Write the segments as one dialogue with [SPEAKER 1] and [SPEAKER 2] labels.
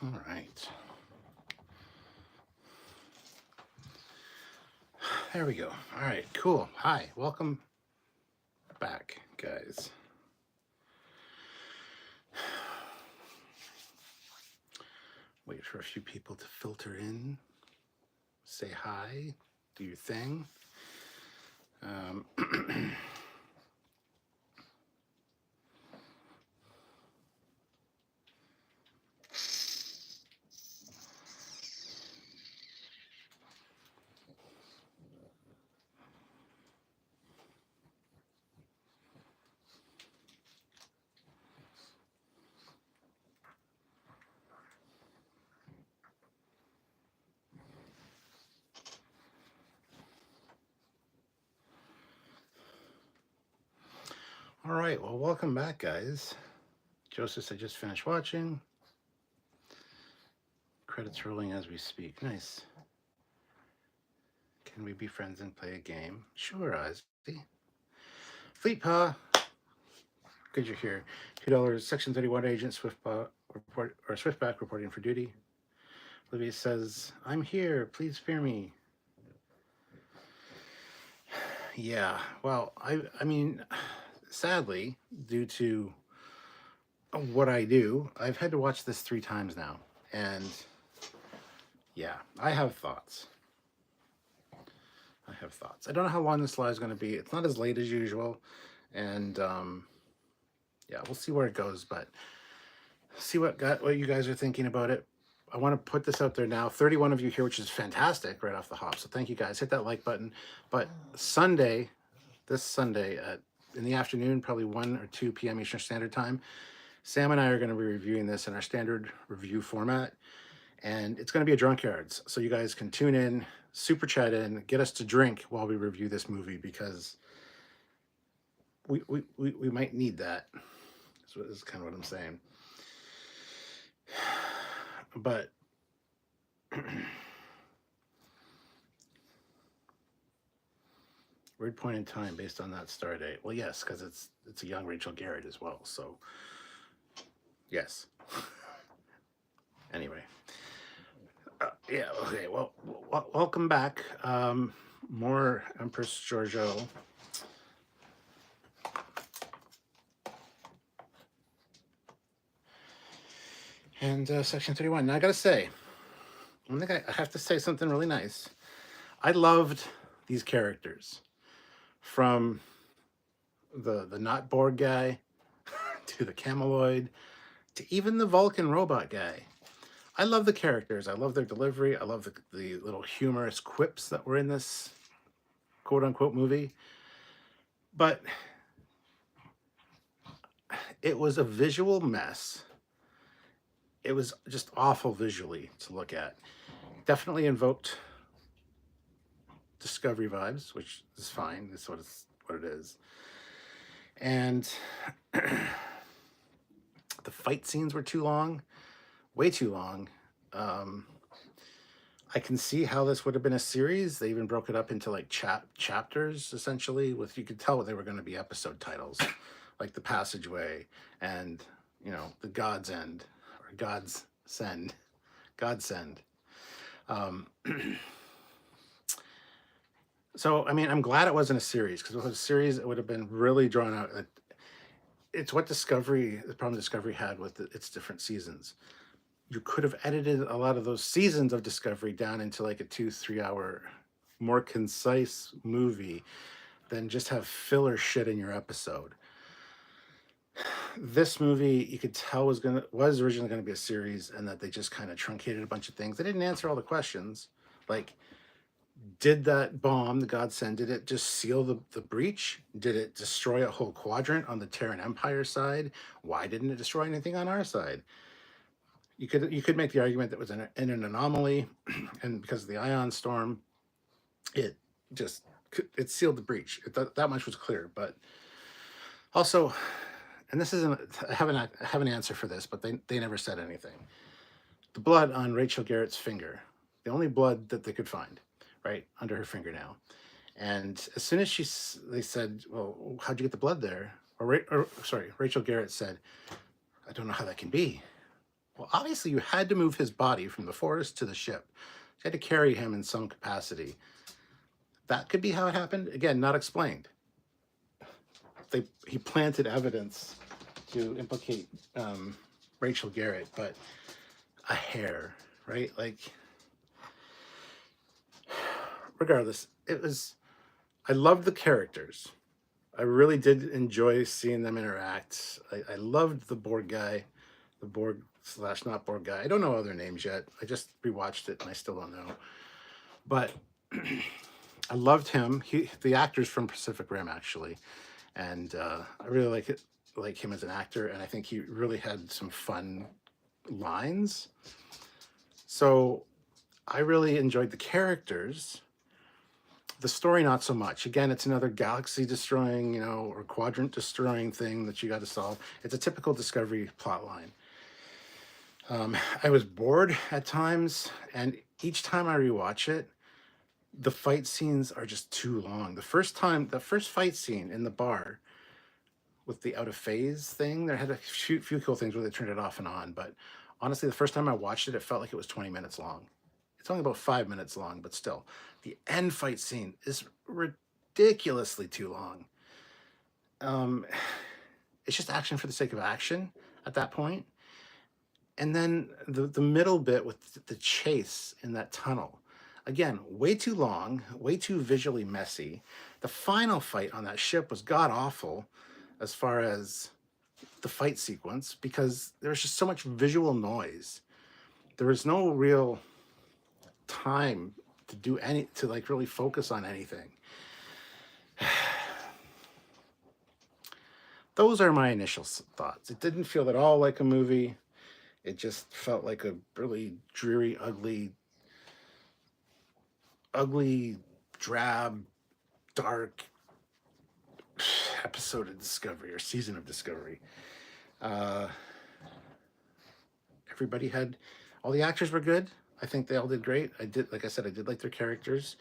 [SPEAKER 1] All right. There we go. All right, cool. Hi, welcome back, guys. Wait for a few people to filter in, say hi, do your thing. Um, all right, well, welcome back, guys. Joseph, I just finished watching. Credits rolling as we speak. Nice. Can we be friends and play a game? Sure, Ozzy. Fleet Paw. Good you're here. $2. Section 31 agent Swiftback reporting for duty. Olivia says, "I'm here. Please fear me." Yeah. Well, I mean, sadly, due to what I do, I've had to watch this 3 times now, and yeah, I have thoughts. I don't know how long this live is going to be. It's not as late as usual, and yeah, we'll see where it goes. But see what you guys are thinking about it. I want to put this out there now. 31 of you here, which is fantastic right off the hop. So thank you guys. Hit that like button. But Sunday, this Sunday in the afternoon, probably 1 or 2 p.m. Eastern Standard Time, Sam and I are going to be reviewing this in our standard review format. And it's going to be a Drunkyards. So you guys can tune in, super chat in, get us to drink while we review this movie, because we might need that. That's kind of what I'm saying. But weird point in time based on that star date. Well, yes, because it's a young Rachel Garrett as well. So yes. Anyway. Yeah. Okay. Well, welcome back. More Empress Giorgio. And Section 31. Now I gotta say, I think I have to say something really nice. I loved these characters, from the not Borg guy to the Cameloid to even the Vulcan robot guy. I love the characters. I love their delivery. I love the little humorous quips that were in this quote unquote movie. But it was a visual mess. It was just awful visually to look at. Definitely invoked Discovery vibes, which is fine. That's what it is. And the fight scenes were too long, way too long. I can see how this would have been a series. They even broke it up into like chapters, essentially. With, you could tell they were going to be episode titles, like The Passageway and, The God's End, or God's Send, Godsend. So, I mean, I'm glad it wasn't a series, because if it was a series, it would have been really drawn out. It's what the problem Discovery had with its different seasons. You could have edited a lot of those seasons of Discovery down into like a 2-3 hour, more concise movie than just have filler shit in your episode. This movie, you could tell was originally going to be a series, and that they just kind of truncated a bunch of things. They didn't answer all the questions. Like, did that bomb, the Godsend, did it just seal the breach? Did it destroy a whole quadrant on the Terran Empire side? Why didn't it destroy anything on our side? You could make the argument that it was in an anomaly, and because of the ion storm, it sealed the breach. That much was clear. But also, and this isn't, I have an answer for this, but they never said anything. The blood on Rachel Garrett's finger, the only blood that they could find, right under her fingernail. And as soon as they said, "Well, how'd you get the blood there?" Rachel Garrett said, "I don't know how that can be." Well, obviously you had to move his body from the forest to the ship. You had to carry him in some capacity. That could be how it happened. Again, not explained. He planted evidence to implicate Rachel Garrett, but a hair, right? Like, regardless, I loved the characters. I really did enjoy seeing them interact. I loved the Borg guy, the Borg slash not Borg guy. I don't know other names yet. I just rewatched it and I still don't know. But I loved him. The actor's from Pacific Rim, actually. And I really like him as an actor. And I think he really had some fun lines. So I really enjoyed the characters. The story, not so much. Again, it's another galaxy destroying, or quadrant destroying thing that you got to solve. It's a typical Discovery plot line. I was bored at times, and each time I rewatch it, the fight scenes are just too long. The first fight scene in the bar with the out of phase thing, there had a few cool things where they turned it off and on, but honestly, the first time I watched it, it felt like it was 20 minutes long. It's only about 5 minutes long, but still. The end fight scene is ridiculously too long. It's just action for the sake of action at that point. And then the middle bit with the chase in that tunnel. Again, way too long, way too visually messy. The final fight on that ship was god-awful as far as the fight sequence because there was just so much visual noise. There was no real time to really focus on anything. Those are my initial thoughts. It didn't feel at all like a movie. It just felt like a really dreary, ugly, drab, dark episode of Discovery or season of Discovery. All the actors were good. I think they all did great. Like I said, I did like their characters.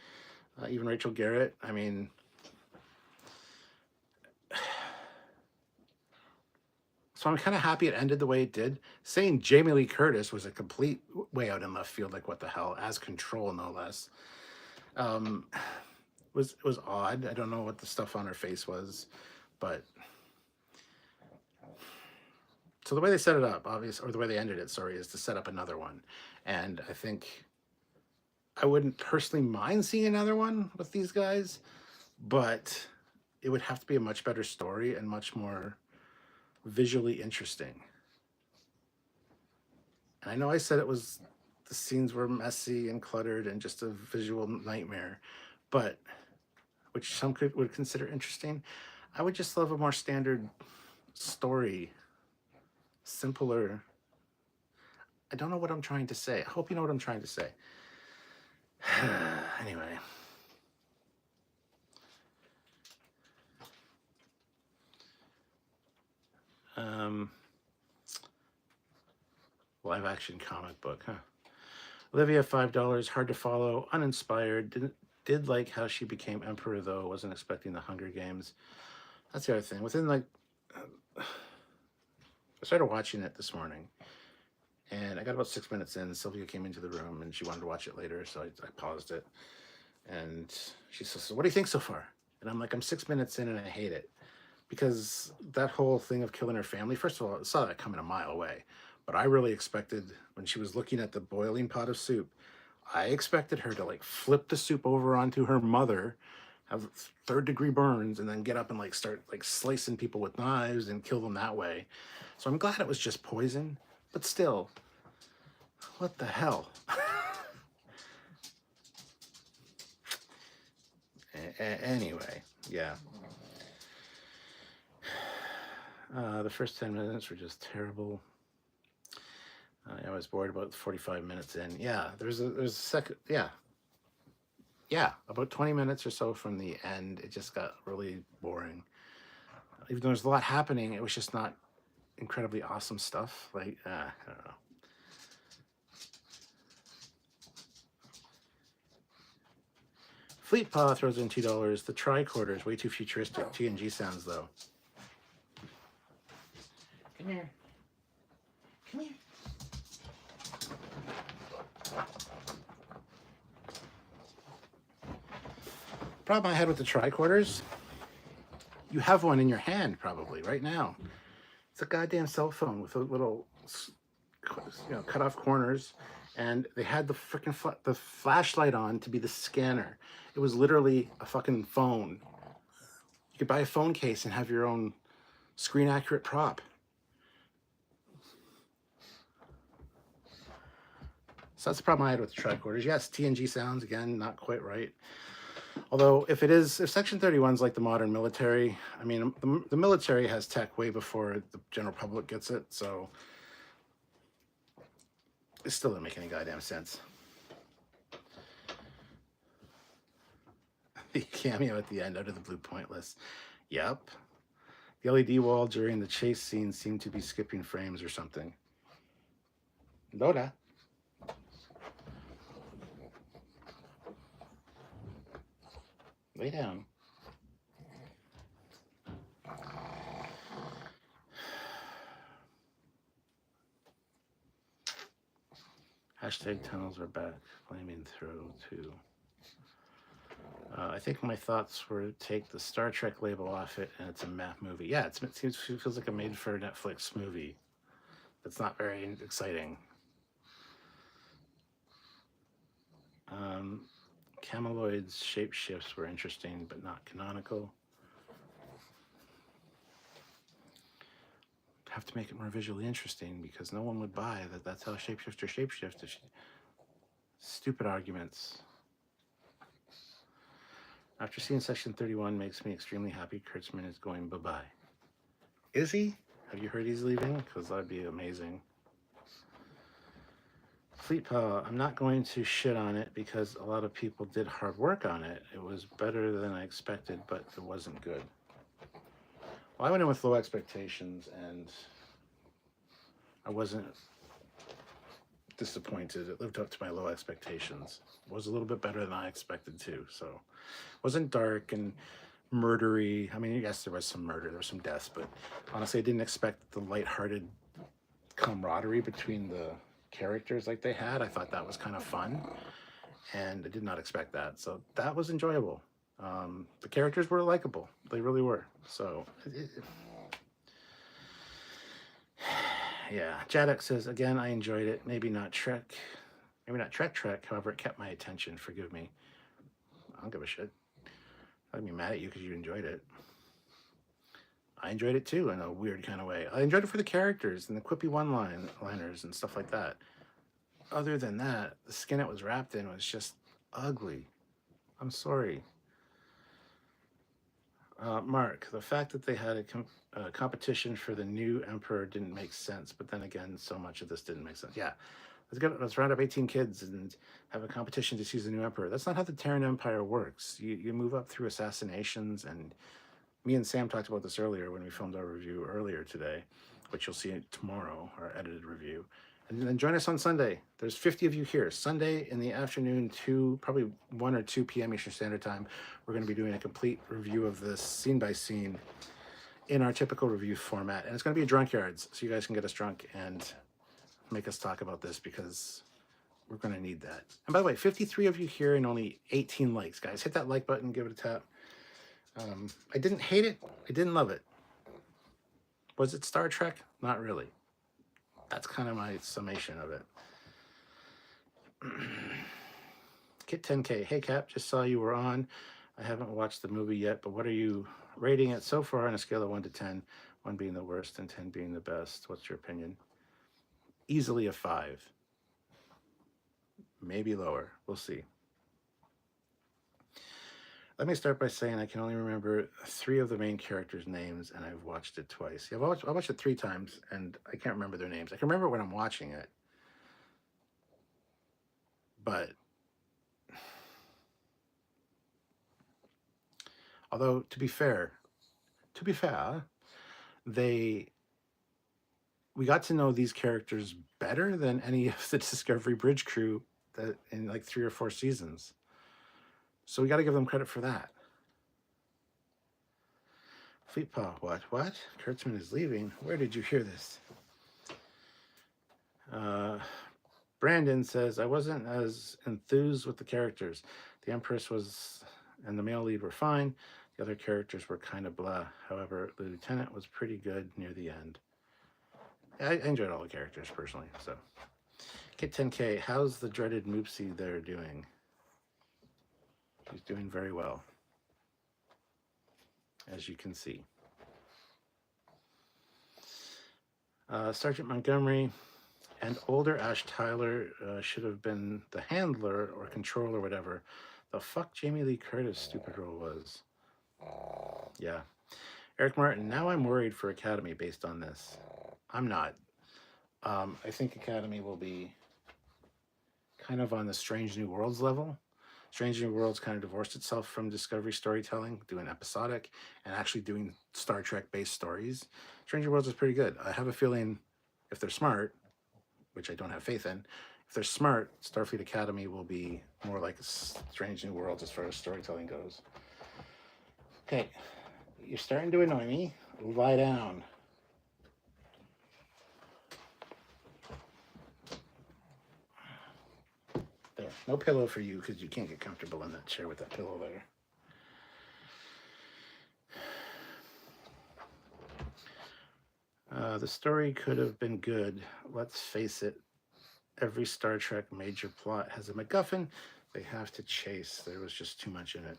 [SPEAKER 1] Even Rachel Garrett. I mean, so I'm kind of happy it ended the way it did. Saying Jamie Lee Curtis was a complete way out in left field, like what the hell, as Control, no less. Was odd. I don't know what the stuff on her face was, but so the way they set it up, or the way they ended it, sorry, is to set up another one. And I think I wouldn't personally mind seeing another one with these guys, but it would have to be a much better story and much more visually interesting. And I know I said the scenes were messy and cluttered and just a visual nightmare, but which some would consider interesting. I would just love a more standard story, simpler. I don't know what I'm trying to say. I hope you know what I'm trying to say. Anyway. Live action comic book, huh? Olivia, $5, hard to follow, uninspired. Did like how she became emperor though. Wasn't expecting the Hunger Games. That's the other thing. I started watching it this morning, and I got about 6 minutes in. Sylvia came into the room, and she wanted to watch it later, so I paused it. And she says, "So what do you think so far?" And I'm like, "I'm 6 minutes in, and I hate it." Because that whole thing of killing her family, first of all, I saw that coming a mile away. But I really expected, when she was looking at the boiling pot of soup, I expected her to flip the soup over onto her mother, have third-degree burns, and then get up and start slicing people with knives and kill them that way. So I'm glad it was just poison, but still, what the hell? Anyway, yeah. The first 10 minutes were just terrible. I was bored about 45 minutes in. Yeah, there's a second. Yeah, about 20 minutes or so from the end, it just got really boring. Even though there's a lot happening, it was just not incredibly awesome stuff. I don't know. Fleet Paw throws in $2. The tricorders, way too futuristic. TNG sounds though. Come here. Come here. problem I had with the tricorders, you have one in your hand probably right now. It's a goddamn cell phone with a little, cut off corners, and they had the freaking the flashlight on to be the scanner. It was literally a fucking phone. You could buy a phone case and have your own screen accurate prop. So that's the problem I had with the tricorders. Yes, TNG sounds, again, not quite right. Although if Section 31's like the modern military, I mean, the military has tech way before the general public gets it, so it still doesn't make any goddamn sense. The cameo at the end, out of the blue, pointless. Yep. The LED wall during the chase scene seemed to be skipping frames or something. Loda. Lay down. Hashtag tunnels are back. Flaming through too. I think my thoughts were take the Star Trek label off it, and it's a map movie. Yeah, it feels like a made-for-Netflix movie. That's not very exciting. Cameloid's shapeshifts were interesting, but not canonical. Have to make it more visually interesting because no one would buy that. That's how shapeshifters shapeshift. Stupid arguments. After seeing Section 31 makes me extremely happy. Kurtzman is going bye-bye. Is he? Have you heard he's leaving? Because that'd be amazing. Fleet Paw, I'm not going to shit on it because a lot of people did hard work on it. It was better than I expected, but it wasn't good. Well, I went in with low expectations, and I wasn't disappointed. It lived up to my low expectations. It was a little bit better than I expected too. So it wasn't dark and murdery. I mean, yes, there was some murder, there was some deaths, but honestly, I didn't expect the lighthearted camaraderie between the characters like they had. I thought that was kind of fun, and I did not expect that. So that was enjoyable. The characters were likable. They really were. So, yeah. Jadok says, again, I enjoyed it. Maybe not Trek. Maybe not Trek. However, it kept my attention. Forgive me. I don't give a shit. I'd be mad at you because you enjoyed it. I enjoyed it too in a weird kind of way. I enjoyed it for the characters and the quippy one-liners and stuff like that. Other than that, the skin it was wrapped in was just ugly. I'm sorry. Mark, the fact that they had a competition for the new emperor didn't make sense, but then again, so much of this didn't make sense. Yeah, let's round up 18 kids and have a competition to choose the new emperor. That's not how the Terran Empire works. You move up through assassinations, and me and Sam talked about this earlier when we filmed our review earlier today, which you'll see tomorrow, our edited review. And then join us on Sunday. There's 50 of you here. Sunday in the afternoon, probably 1 or 2 p.m. Eastern Standard Time, we're going to be doing a complete review of this scene by scene in our typical review format. And it's going to be a Drunkyards, so you guys can get us drunk and make us talk about this because we're going to need that. And by the way, 53 of you here and only 18 likes, guys. Hit that like button, give it a tap. I didn't hate it. I didn't love it. Was it Star Trek? Not really. That's kind of my summation of it. Kit 10K. Hey, Cap, just saw you were on. I haven't watched the movie yet, but what are you rating it so far on a scale of 1 to 10? 1 being the worst and 10 being the best. What's your opinion? Easily a 5. Maybe lower. We'll see. Let me start by saying I can only remember 3 of the main characters' names, and I've watched it twice. Yeah, I watched it 3 times, and I can't remember their names. I can remember when I'm watching it, but although to be fair, we got to know these characters better than any of the Discovery Bridge crew that in like 3 or 4 seasons. So we got to give them credit for that. Fleetpaw, what? Kurtzman is leaving? Where did you hear this? Brandon says, I wasn't as enthused with the characters. The Empress was and the male lead were fine. The other characters were kind of blah. However, the lieutenant was pretty good near the end. I enjoyed all the characters personally. So, Kit 10K, how's the dreaded Moopsie there doing? She's doing very well, as you can see. Sergeant Montgomery and older Ash Tyler should have been the handler or controller or whatever the fuck Jamie Lee Curtis' stupid role was. Yeah. Eric Martin, now I'm worried for Academy based on this. I'm not. I think Academy will be kind of on the Strange New Worlds level. Strange New Worlds kind of divorced itself from Discovery storytelling, doing episodic and actually doing Star Trek-based stories. Strange New Worlds is pretty good. I have a feeling if they're smart, which I don't have faith in, if they're smart, Starfleet Academy will be more like Strange New Worlds as far as storytelling goes. Okay, you're starting to annoy me. Lie down. There, no pillow for you because you can't get comfortable in that chair with that pillow there. The story could have been good. Let's face it, every Star Trek major plot has a MacGuffin they have to chase. There was just too much in it.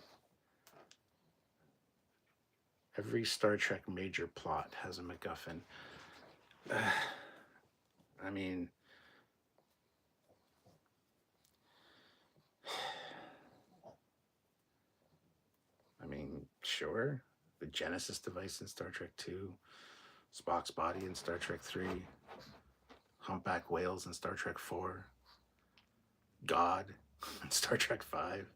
[SPEAKER 1] Every Star Trek major plot has a MacGuffin. I mean, sure. The Genesis device in Star Trek 2, Spock's body in Star Trek 3, humpback whales in Star Trek 4, God in Star Trek 5.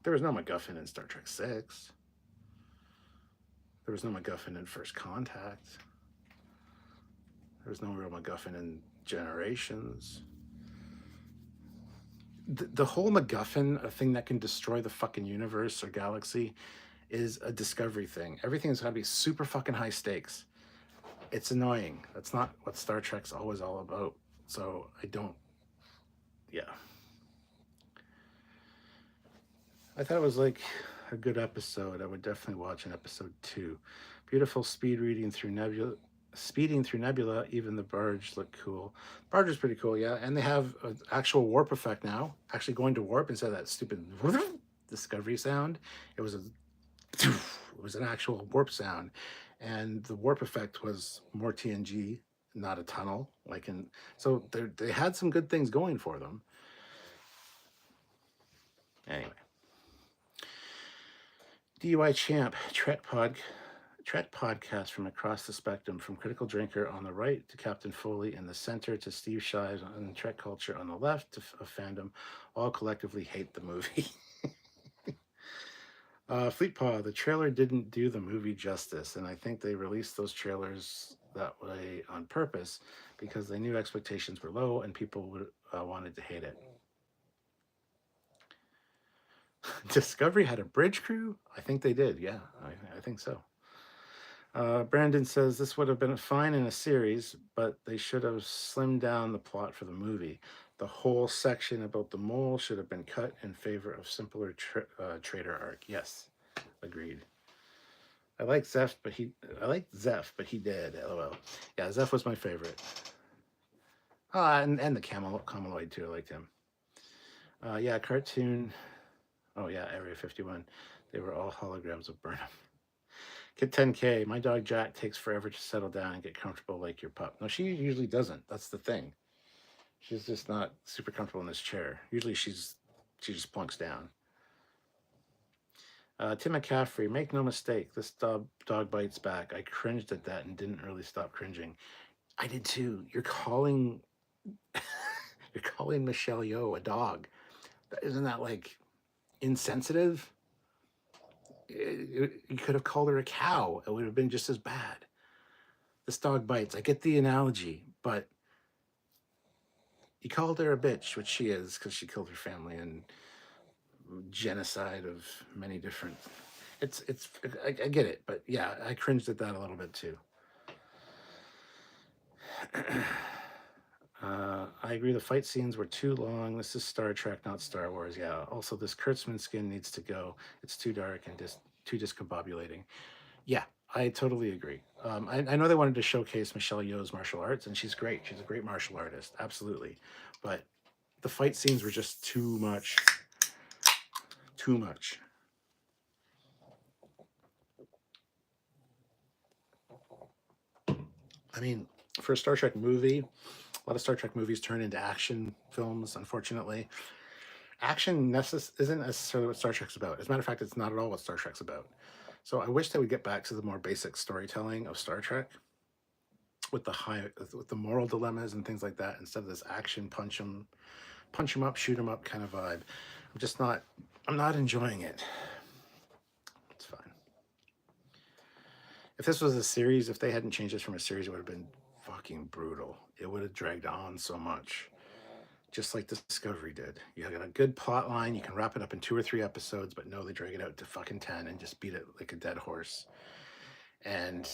[SPEAKER 1] There was no MacGuffin in Star Trek 6. There was no MacGuffin in First Contact. There was no real MacGuffin in Generations. The whole MacGuffin, a thing that can destroy the fucking universe or galaxy, is a Discovery thing. Everything's got to be super fucking high stakes. It's annoying. That's not what Star Trek's always all about. So I don't, yeah. I thought it was like a good episode. I would definitely watch an episode 2. Beautiful speeding through Nebula. Even the barge looked cool. Barge is pretty cool, yeah. And they have an actual warp effect now. Actually going to warp instead of that stupid Discovery sound. It was an actual warp sound, and the warp effect was more TNG, not a tunnel. So they had some good things going for them. Anyway. DUI Champ, Trek podcast from across the spectrum, from Critical Drinker on the right to Captain Foley in the center to Steve Shives and Trek Culture on the left of fandom, all collectively hate the movie. Fleetpaw, the trailer didn't do the movie justice, and I think they released those trailers that way on purpose because they knew expectations were low and people wanted to hate it. Discovery had a bridge crew? I think they did, yeah. I think so. Brandon says this would have been fine in a series, but they should have slimmed down the plot for the movie. The whole section about the mole should have been cut in favor of simpler trader arc. Yes, agreed. I like Zeph, but he dead. LOL. Yeah, Zeph was my favorite. And the Cameloid too. I liked him. Yeah, cartoon. Oh yeah, Area 51. They were all holograms of Burnham. Kid 10K, my dog Jack takes forever to settle down and get comfortable like your pup. No, she usually doesn't. That's the thing. She's just not super comfortable in this chair. Usually she just plunks down. Tim McCaffrey, make no mistake, this dog bites back. I cringed at that and didn't really stop cringing. I did too. You're calling Michelle Yeoh a dog. Isn't that like insensitive? You could have called her a cow. It would have been just as bad. This dog bites. I get the analogy, but you called her a bitch, which she is because she killed her family and genocide of many different. I get it, but yeah, I cringed at that a little bit too. I agree. The fight scenes were too long. This is Star Trek, not Star Wars. Yeah. Also, this Kurtzman skin needs to go. It's too dark and just too discombobulating. Yeah, I totally agree. I know they wanted to showcase Michelle Yeoh's martial arts, and she's great. She's a great martial artist, absolutely. But the fight scenes were just too much. Too much. I mean, for a Star Trek movie, a lot of Star Trek movies turn into action films, unfortunately. Action isn't necessarily what Star Trek's about. As a matter of fact, it's not at all what Star Trek's about. So I wish they would get back to the more basic storytelling of Star Trek with the moral dilemmas and things like that instead of this action punch 'em up, shoot 'em up kind of vibe. I'm not enjoying it. It's fine. If this was a series, if they hadn't changed this from a series, it would have been fucking brutal. It would have dragged on so much. Just like Discovery did. You got a good plot line, you can wrap it up in 2 or 3 episodes, but no, they drag it out to fucking 10 and just beat it like a dead horse. And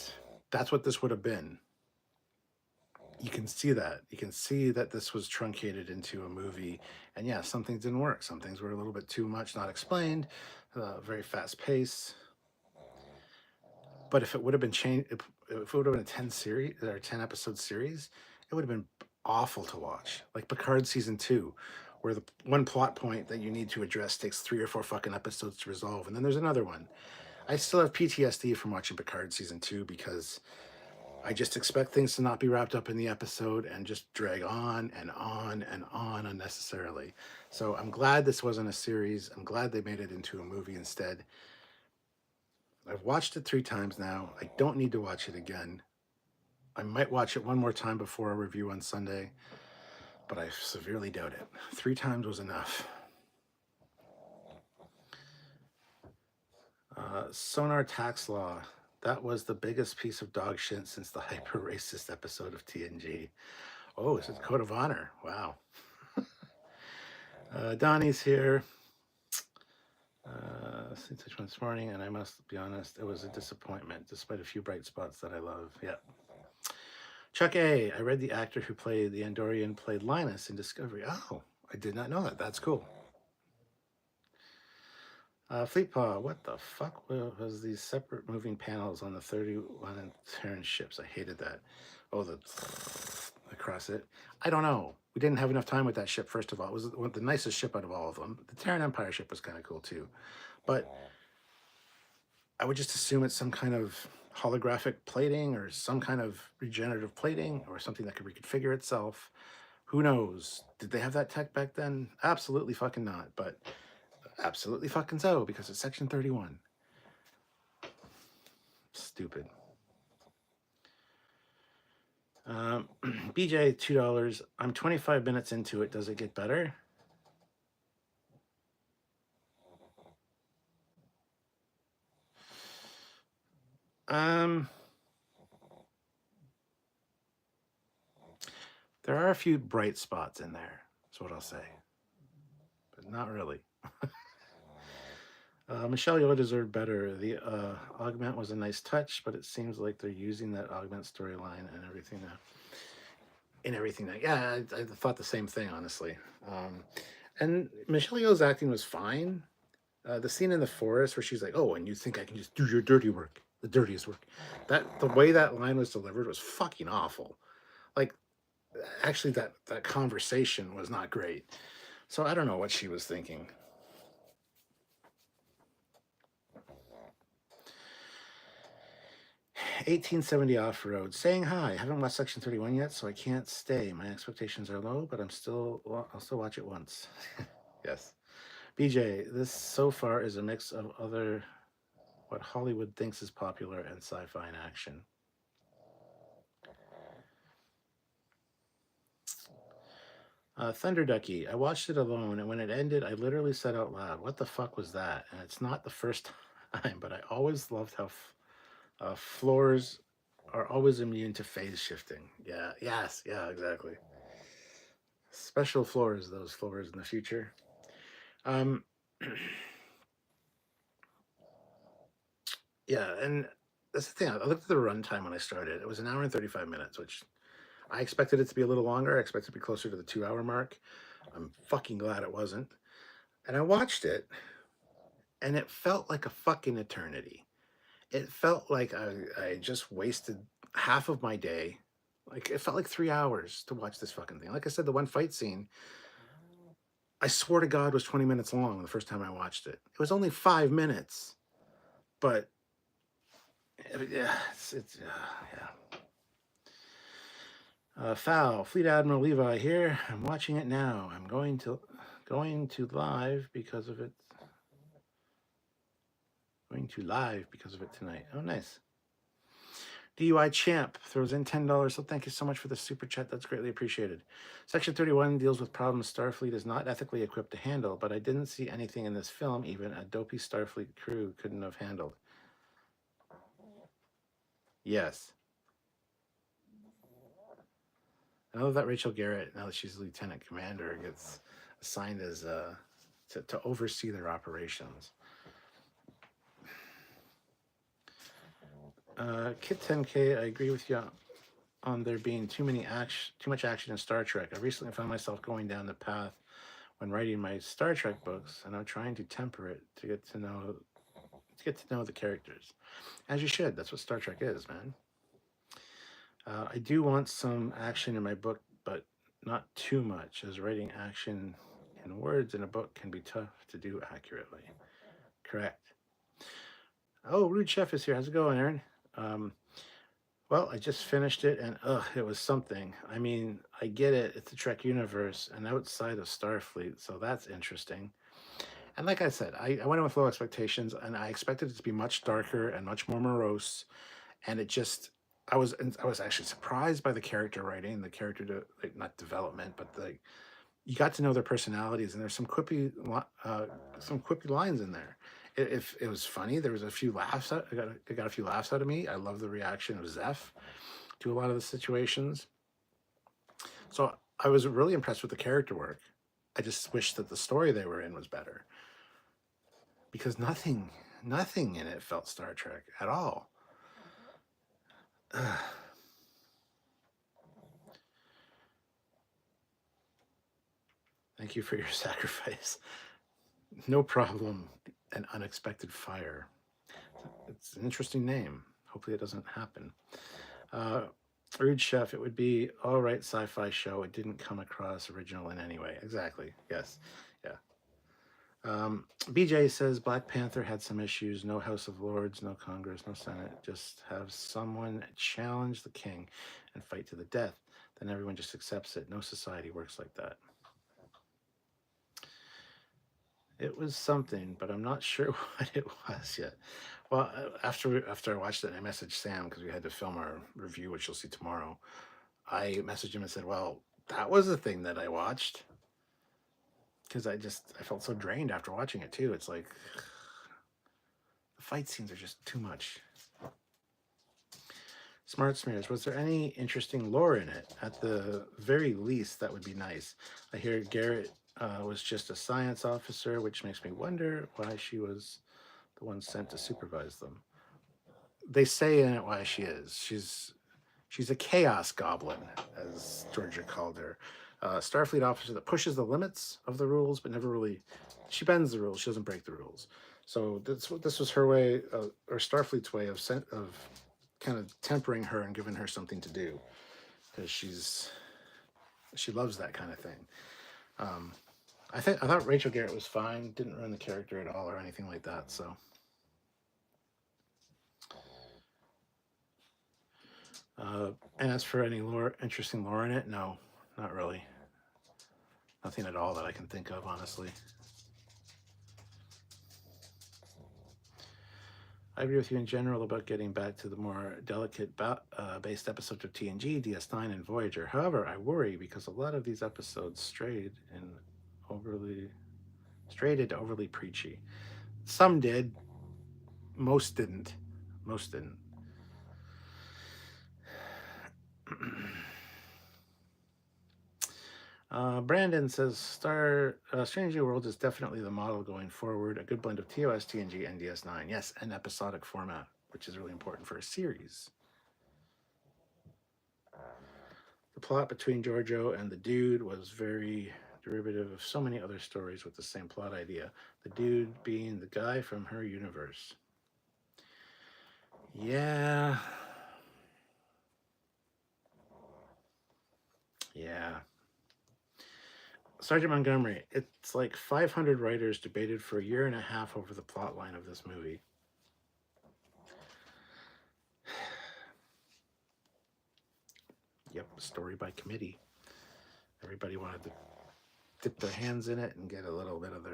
[SPEAKER 1] that's what this would have been. You can see that. You can see that this was truncated into a movie. And yeah, some things didn't work. Some things were a little bit too much, not explained, very fast pace. But if it would have been changed, if it would have been a 10 episode series, it would have been awful to watch. Like Picard season 2, where the one plot point that you need to address takes 3 or 4 fucking episodes to resolve, and then there's another one. I still have PTSD from watching Picard season 2 because I just expect things to not be wrapped up in the episode and just drag on and on and on unnecessarily. So I'm glad this wasn't a series. I'm glad they made it into a movie instead. I've watched it 3 times now. I don't need to watch it again. I might watch it one more time before our review on Sunday, but I severely doubt it. 3 times was enough. Sonar Tax Law. That was the biggest piece of dog shit since the hyper racist episode of TNG. Oh, this is Code of Honor. Wow. Donnie's here. Since I this morning, and I must be honest, it was a disappointment, despite a few bright spots that I love. Yeah. Chuck A. I read the actor who played the Andorian played Linus in Discovery. Oh, I did not know that. That's cool. Fleetpaw, what the fuck was these separate moving panels on the 31 and Terran ships? I hated that. Oh, the across it. I don't know. We didn't have enough time with that ship, first of all. It was the nicest ship out of all of them. The Terran Empire ship was kind of cool, too. But I would just assume it's some kind of holographic plating or some kind of regenerative plating or something that could reconfigure itself. Who knows? Did they have that tech back then? Absolutely fucking not. But absolutely fucking so, because it's Section 31. Stupid. BJ, $2. I'm 25 minutes into it. Does it get better? There are a few bright spots in there. That's what I'll say. But not really. Michelle Yeoh deserved better. The augment was a nice touch, but it seems like they're using that augment storyline and everything now. Yeah, I thought the same thing, honestly. And Michelle Yeoh's acting was fine. The scene in the forest where she's like, "Oh, and you think I can just do your dirty work, the dirtiest work?" The way that line was delivered was fucking awful. Like, actually, that conversation was not great. So I don't know what she was thinking. 1870 off-road, saying hi. I haven't watched Section 31 yet, so I can't stay. My expectations are low, but I'll still watch it once. Yes. BJ, this so far is a mix of what Hollywood thinks is popular and sci-fi and action. Thunder Ducky, I watched it alone, and when it ended, I literally said out loud, "What the fuck was that?" And it's not the first time, but I always loved how floors are always immune to phase shifting. Yeah, yes, yeah, exactly. Special floors, those floors in the future. Yeah, and that's the thing. I looked at the runtime when I started. It was an hour and 35 minutes, which I expected it to be a little longer. I expected it to be closer to the 2 hour mark. I'm fucking glad it wasn't. And I watched it, and it felt like a fucking eternity. It felt like I just wasted half of my day. Like, it felt like 3 hours to watch this fucking thing. Like I said, the one fight scene, I swear to God, was 20 minutes long the first time I watched it. It was only 5 minutes, but yeah, yeah. Foul, Fleet Admiral Levi here. I'm watching it now. I'm going to live because of it. Going to live because of it tonight. Oh, nice. DUI Champ throws in $10. So thank you so much for the super chat. That's greatly appreciated. Section 31 deals with problems Starfleet is not ethically equipped to handle, but I didn't see anything in this film even a dopey Starfleet crew couldn't have handled. Yes. I know that Rachel Garrett, now that she's lieutenant commander, gets assigned as to oversee their operations. Kit 10K, I agree with you on there being too much action in Star Trek. I recently found myself going down the path when writing my Star Trek books, and I'm trying to temper it to get to know the characters. As you should. That's what Star Trek is, man. I do want some action in my book, but not too much, as writing action in words in a book can be tough to do accurately. Correct. Oh, Rude Chef is here. How's it going, Aaron? Well, I just finished it, and it was something. I mean, I get it. It's the Trek universe and outside of Starfleet, so that's interesting. And like I said, I went in with low expectations, and I expected it to be much darker and much more morose. And it just, I was actually surprised by the character writing, the character not development, but you got to know their personalities, and there's some quippy lines in there. If it was funny, there was a few laughs. I got a few laughs out of me. I love the reaction of Zeph to a lot of the situations. So I was really impressed with the character work. I just wish that the story they were in was better, because nothing in it felt Star Trek at all. Thank you for your sacrifice. No problem. An unexpected fire. It's an interesting name. Hopefully it doesn't happen. Rude Chef, it would be all right sci-fi show. It didn't come across original in any way. Exactly. Yes. Yeah. BJ says Black Panther had some issues. No House of Lords, no Congress, no Senate. Just have someone challenge the king and fight to the death. Then everyone just accepts it. No society works like that. It was something, but I'm not sure what it was yet. Well, after I watched it, I messaged Sam because we had to film our review, which you'll see tomorrow. I messaged him and said, well, that was the thing that I watched. Because I felt so drained after watching it, too. It's like, the fight scenes are just too much. Smart Smears, was there any interesting lore in it? At the very least, that would be nice. I hear Garrett was just a science officer, which makes me wonder why she was the one sent to supervise them. They say in it why she is. She's a chaos goblin, as Georgia called her. Starfleet officer that pushes the limits of the rules, but never really. She bends the rules. She doesn't break the rules. So this was her way, or Starfleet's way of kind of tempering her and giving her something to do, because she loves that kind of thing. I thought Rachel Garrett was fine. Didn't ruin the character at all or anything like that. So. And as for any interesting lore in it, no, not really. Nothing at all that I can think of, honestly. I agree with you in general about getting back to the more delicate based episodes of TNG, DS9, and Voyager. However, I worry because a lot of these episodes strayed into overly preachy. Some did. Most didn't. Brandon says Strange New Worlds is definitely the model going forward. A good blend of TOS, TNG, and DS9. Yes, an episodic format, which is really important for a series. The plot between Giorgio and the dude was very derivative of so many other stories with the same plot idea. The dude being the guy from her universe. Yeah. Yeah. Sergeant Montgomery, it's like 500 writers debated for a year and a half over the plot line of this movie. Yep, story by committee. Everybody wanted to dip their hands in it and get a little bit of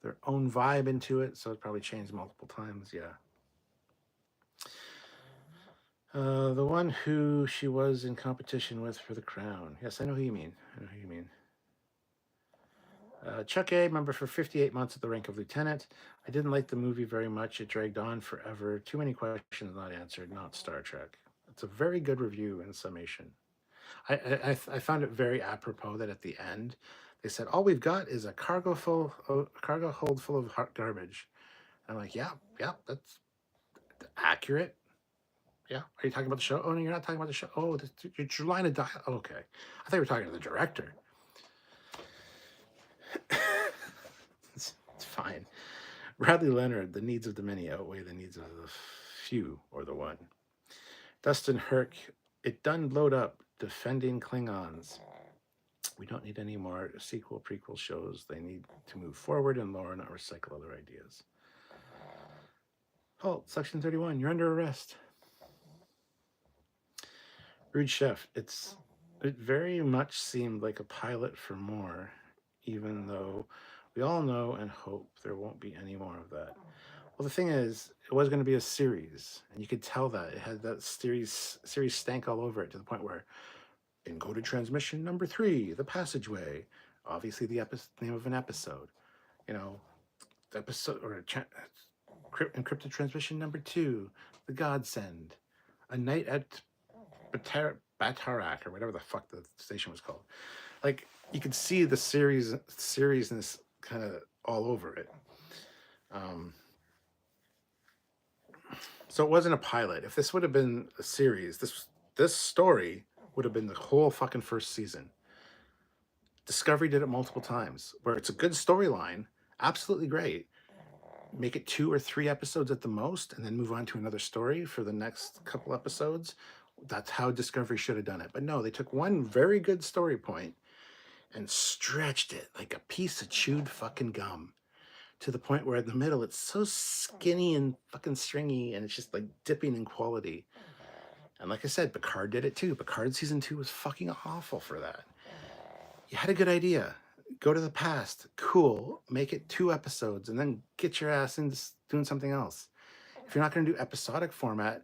[SPEAKER 1] their own vibe into it, so it probably changed multiple times. Yeah. The one who she was in competition with for the crown. Yes, I know who you mean. I know who you mean. Chuck A, member for 58 months at the rank of lieutenant. I didn't like the movie very much. It dragged on forever. Too many questions not answered. Not Star Trek. It's a very good review in summation. I found it very apropos that at the end they said all we've got is a cargo hold full of hot garbage. I'm like, yeah, that's accurate. Yeah. Are you talking about the show? Oh no, you're not talking about the show. Oh, it's your line of dialogue. Oh, okay, I thought you were talking to the director. It's fine. Bradley Leonard, the needs of the many outweigh the needs of the few or the one. Dustin Herc, it done load up defending Klingons. We don't need any more sequel, prequel shows. They need to move forward in lore, not recycle other ideas. Halt, Section 31, you're under arrest. Rude Chef, it very much seemed like a pilot for more, even though we all know and hope there won't be any more of that. Well, the thing is, it was going to be a series, and you could tell that it had that series stank all over it to the point where encoded transmission number 3, the passageway, obviously the name of an episode, you know, the episode or encrypted transmission number 2, the godsend, a night at Batarak or whatever the fuck the station was called. Like you could see the seriousness kind of all over it. So it wasn't a pilot. If this would have been a series, this story would have been the whole fucking first season. Discovery did it multiple times, where it's a good storyline, absolutely great. Make it 2 or 3 episodes at the most, and then move on to another story for the next couple episodes. That's how Discovery should have done it. But no, they took one very good story point and stretched it like a piece of chewed fucking gum to the point where in the middle it's so skinny and fucking stringy and it's just like dipping in quality. And like I said, Picard did it too. Picard season 2 was fucking awful for that. You had a good idea. Go to the past. Cool. Make it 2 episodes and then get your ass into doing something else. If you're not going to do episodic format,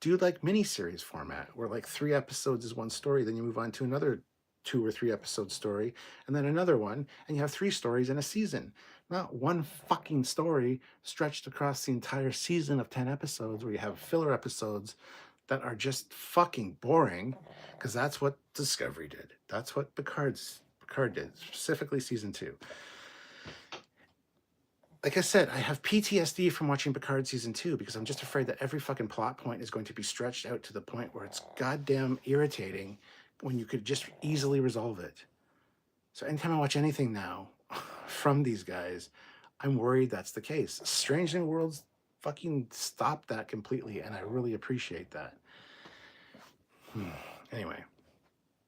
[SPEAKER 1] do like miniseries format where like 3 episodes is one story. Then you move on to another 2 or 3 episode story and then another one. And you have 3 stories in a season. Not one fucking story stretched across the entire season of 10 episodes where you have filler episodes that are just fucking boring, because that's what Discovery did. That's what Picard did, specifically season 2. Like I said, I have PTSD from watching Picard season 2 because I'm just afraid that every fucking plot point is going to be stretched out to the point where it's goddamn irritating when you could just easily resolve it. So anytime I watch anything now from these guys, I'm worried that's the case. Strange New Worlds fucking stopped that completely, and I really appreciate that. Anyway,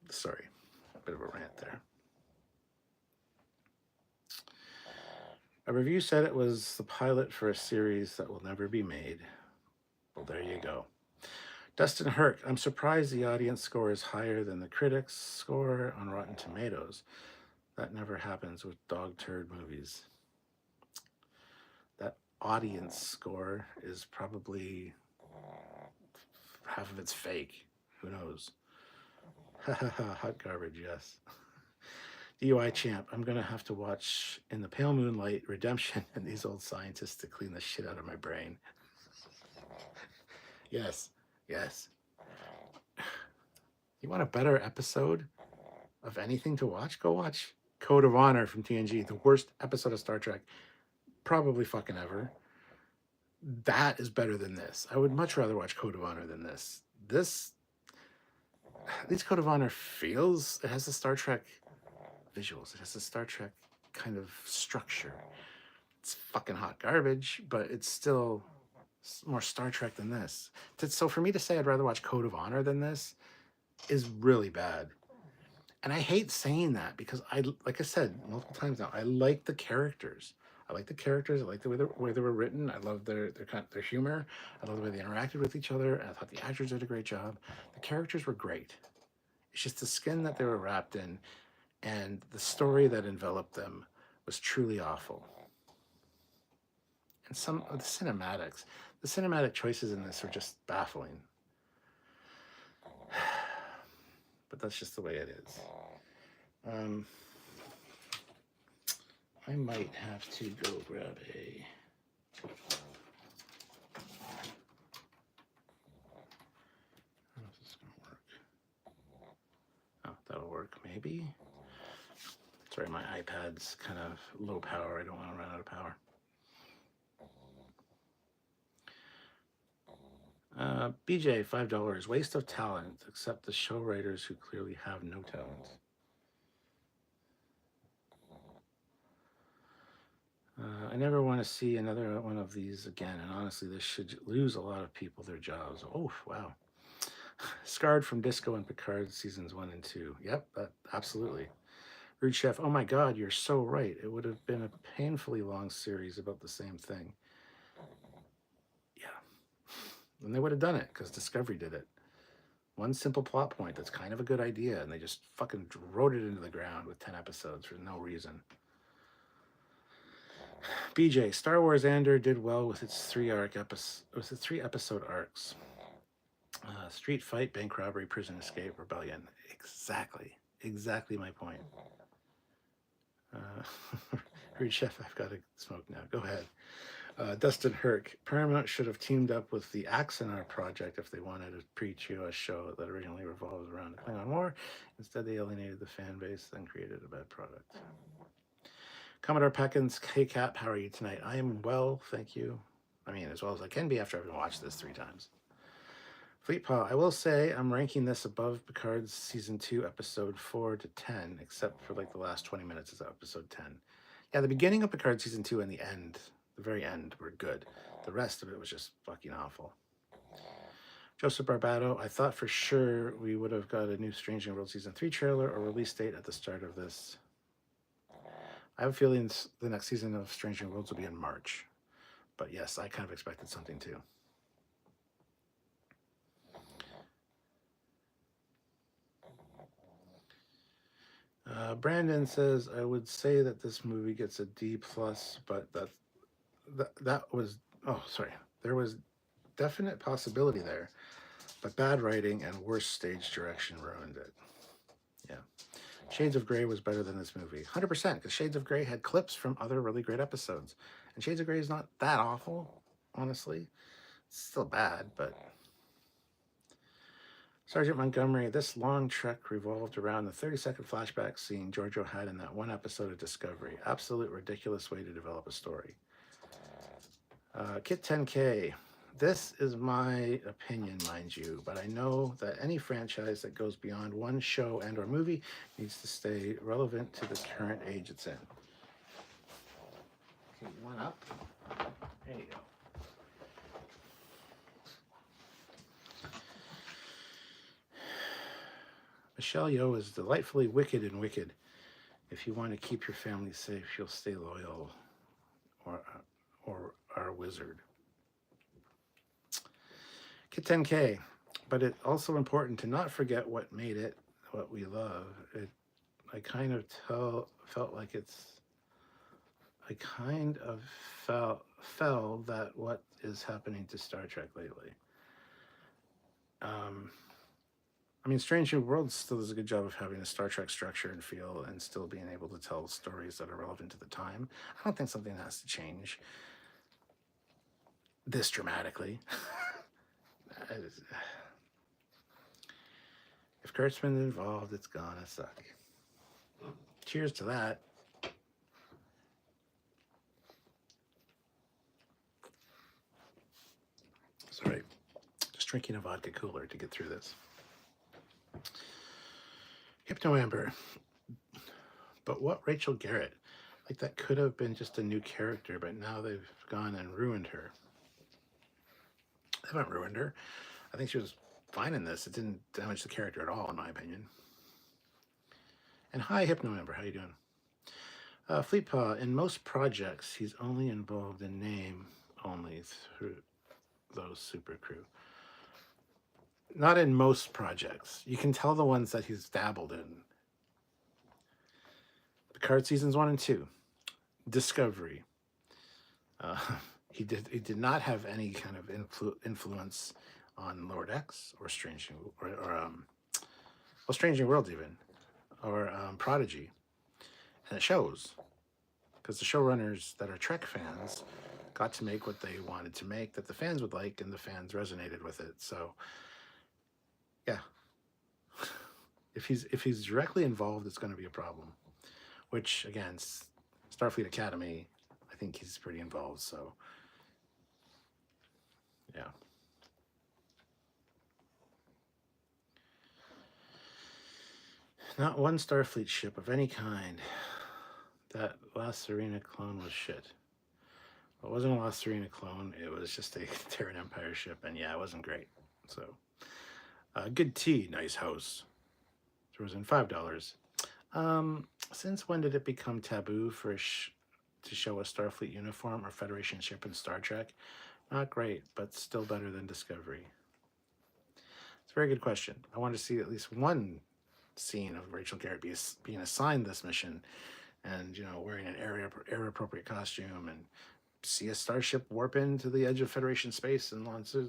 [SPEAKER 1] sorry, a bit of a rant there. A review said it was the pilot for a series that will never be made. Well, there you go. Dustin Herc, I'm surprised the audience score is higher than the critics' score on Rotten Tomatoes. That never happens with dog turd movies. That audience score is probably half of it's fake. Who knows? Hot garbage, yes. DUI champ, I'm going to have to watch In the Pale Moonlight, Redemption, and These Old Scientists to clean the shit out of my brain. Yes. You want a better episode of anything to watch? Go watch Code of Honor from TNG, the worst episode of Star Trek probably fucking ever. That is better than this. I would much rather watch Code of Honor than this. This at least Code of Honor feels, it has the Star Trek visuals. It has the Star Trek kind of structure. It's fucking hot garbage, but it's still more Star Trek than this. So for me to say I'd rather watch Code of Honor than this is really bad. And I hate saying that because like I said multiple times now, I like the characters. I like the characters. I like the way they were written. I love their humor. I love the way they interacted with each other. And I thought the actors did a great job. The characters were great. It's just the skin that they were wrapped in and the story that enveloped them was truly awful. And some of the cinematic choices in this are just baffling. But that's just the way it is. I might have to go grab a... How is this going to work? Oh, that'll work, maybe. Sorry, my iPad's kind of low power. I don't want to run out of power. BJ, $5. Waste of talent, except the show writers who clearly have no talent. I never want to see another one of these again, and honestly, this should lose a lot of people their jobs. Oh, wow. Scarred from Disco and Picard seasons 1 and 2. Yep, absolutely. Rude Chef, oh my God, you're so right. It would have been a painfully long series about the same thing. Yeah. And they would have done it because Discovery did it. One simple plot point that's kind of a good idea, and they just fucking wrote it into the ground with 10 episodes for no reason. BJ, Star Wars Andor did well with its three episode arcs. Street fight, bank robbery, prison escape, rebellion. Exactly my point. Rude Chef, I've got to smoke now. Go ahead. Dustin Herc, Paramount should have teamed up with the Axanar Project if they wanted a pre-TOS show that originally revolved around the Klingon War. Instead, they alienated the fan base, then created a bad product. Commodore Peckins, K-Cap, how are you tonight? I am well, thank you. I mean, as well as I can be after having watched this 3 times. Fleet Paw, I will say I'm ranking this above Picard's Season 2, Episode 4 to 10, except for like the last 20 minutes of Episode 10. Yeah, the beginning of Picard Season 2 and the end, the very end, were good. The rest of it was just fucking awful. Joseph Barbado, I thought for sure we would have got a new Strange New World Season 3 trailer or release date at the start of this. I have a feeling the next season of Strange New Worlds will be in March. But yes, I kind of expected something too. Brandon says, I would say that this movie gets a D+, but that was, oh, sorry. There was definite possibility there, but bad writing and worse stage direction ruined it. Yeah. Shades of Grey was better than this movie. 100%, because Shades of Grey had clips from other really great episodes. And Shades of Grey is not that awful, honestly. It's still bad, but... Sergeant Montgomery, this long trek revolved around the 30-second flashback scene Giorgio had in that one episode of Discovery. Absolute ridiculous way to develop a story. Kit 10K, this is my opinion, mind you, but I know that any franchise that goes beyond one show and or movie needs to stay relevant to the current age it's in. Okay, one up. There you go. Michelle Yeoh is delightfully wicked and wicked. If you want to keep your family safe, you'll stay loyal or are a wizard. Kit 10K, but it's also important to not forget what made it what we love. I kind of felt that what is happening to Star Trek lately. I mean, Strange New Worlds still does a good job of having a Star Trek structure and feel and still being able to tell stories that are relevant to the time. I don't think something has to change this dramatically. If Kurtzman's involved, it's gonna suck. Cheers to that. Sorry, just drinking a vodka cooler to get through this. Hypno Amber. But what Rachel Garrett? Like, that could have been just a new character, but now they've gone and ruined her. They haven't ruined her. I think she was fine in this. It didn't damage the character at all, in my opinion. And hi, Hypno Amber. How you doing? Fleetpaw, in most projects, he's only involved in name only through those super crew. Not in most projects. You can tell the ones that he's dabbled in. Picard seasons 1 and 2. Discovery. He did not have any kind of influence on Lord X or Strange New Worlds even, or Prodigy, and it shows because the showrunners that are Trek fans got to make what they wanted to make that the fans would like, and the fans resonated with it. So, yeah, if he's directly involved, it's going to be a problem. Which again, Starfleet Academy, I think he's pretty involved. So, yeah. Not one Starfleet ship of any kind. That last Serena clone was shit. It wasn't a last Serena clone. It was just a Terran Empire ship, and yeah, it wasn't great. So, good tea, nice house. Throws in $5. Since when did it become taboo for to show a Starfleet uniform or Federation ship in Star Trek? Not great, but still better than Discovery. It's a very good question. I want to see at least one scene of Rachel Garrett being assigned this mission, and wearing an era appropriate costume, and see a starship warp into the edge of Federation space and launch a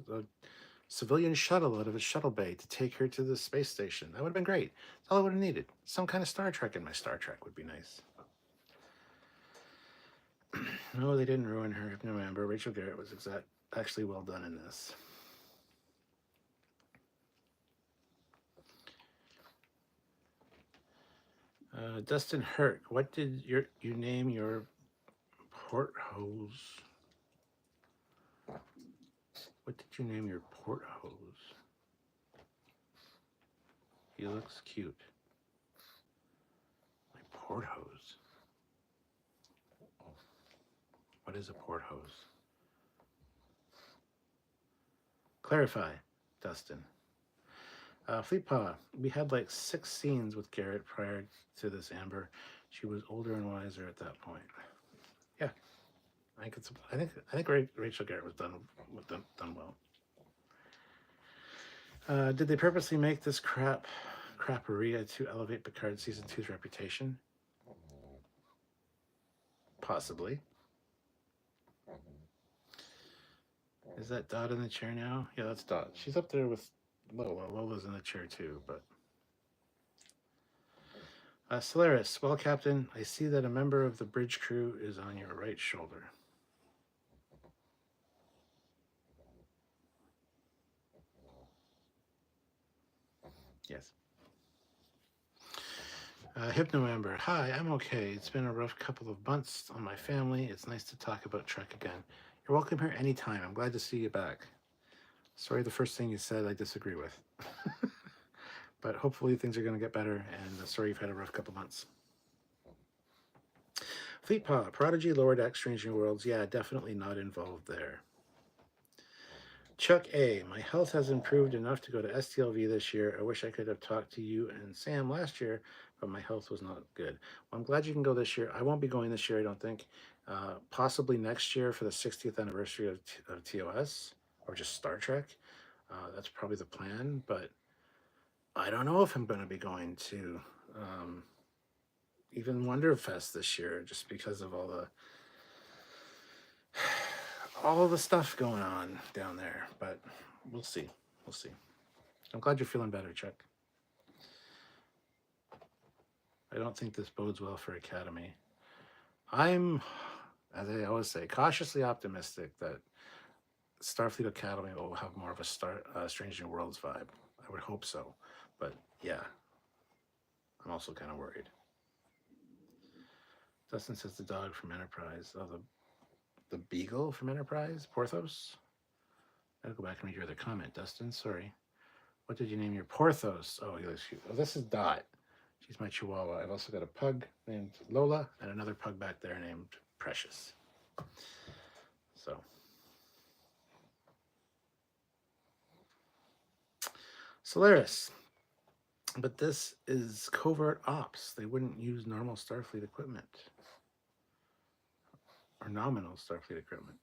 [SPEAKER 1] civilian shuttle out of its shuttle bay to take her to the space station. That would have been great. That's all I would have needed. Some kind of Star Trek in my Star Trek would be nice. No, they didn't ruin her. No, Amber. Rachel Garrett was actually well done in this. Dustin Hurt, what did you name your port hose? What did you name your port hose? He looks cute. My port hose. What is a port hose? Clarify, Dustin. Fleetpaw, we had like 6 scenes with Garrett prior to this, Amber. She was older and wiser at that point. Yeah, I think Rachel Garrett was done well. Did they purposely make this crapperia to elevate Picard season 2's reputation? Possibly. Is that Dot in the chair now? Yeah, that's Dot. She's up there with Lola. Lola's in the chair too, but... Solaris, well, Captain, I see that a member of the bridge crew is on your right shoulder. Yes. Hypno Amber, hi, I'm okay. It's been a rough couple of months on my family. It's nice to talk about Trek again. You're welcome here anytime. I'm glad to see you back. Sorry, the first thing you said I disagree with. But hopefully things are going to get better, and sorry you've had a rough couple months. Fleetpaw, Prodigy, Lower Deck, Strange New Worlds. Yeah, definitely not involved there. Chuck A, my health has improved enough to go to STLV this year. I wish I could have talked to you and Sam last year, but my health was not good. Well, I'm glad you can go this year. I won't be going this year, I don't think. Possibly next year for the 60th anniversary of TOS, or just Star Trek. That's probably the plan, but I don't know if I'm going to be going to even Wonderfest this year, just because of all the stuff going on down there. But we'll see. We'll see. I'm glad you're feeling better, Chuck. I don't think this bodes well for Academy. I'm, as I always say, cautiously optimistic that Starfleet Academy will have more of a Strange New Worlds vibe. I would hope so. But yeah, I'm also kind of worried. Dustin says the dog from Enterprise. Oh, the beagle from Enterprise? Porthos? I gotta go back and read your other comment, Dustin. Sorry. What did you name your Porthos? Oh, he looks cute. Oh, this is Dot. She's my Chihuahua. I've also got a pug named Lola and another pug back there named Precious. So, Solaris. But this is covert ops. They wouldn't use normal Starfleet equipment. Or nominal Starfleet equipment.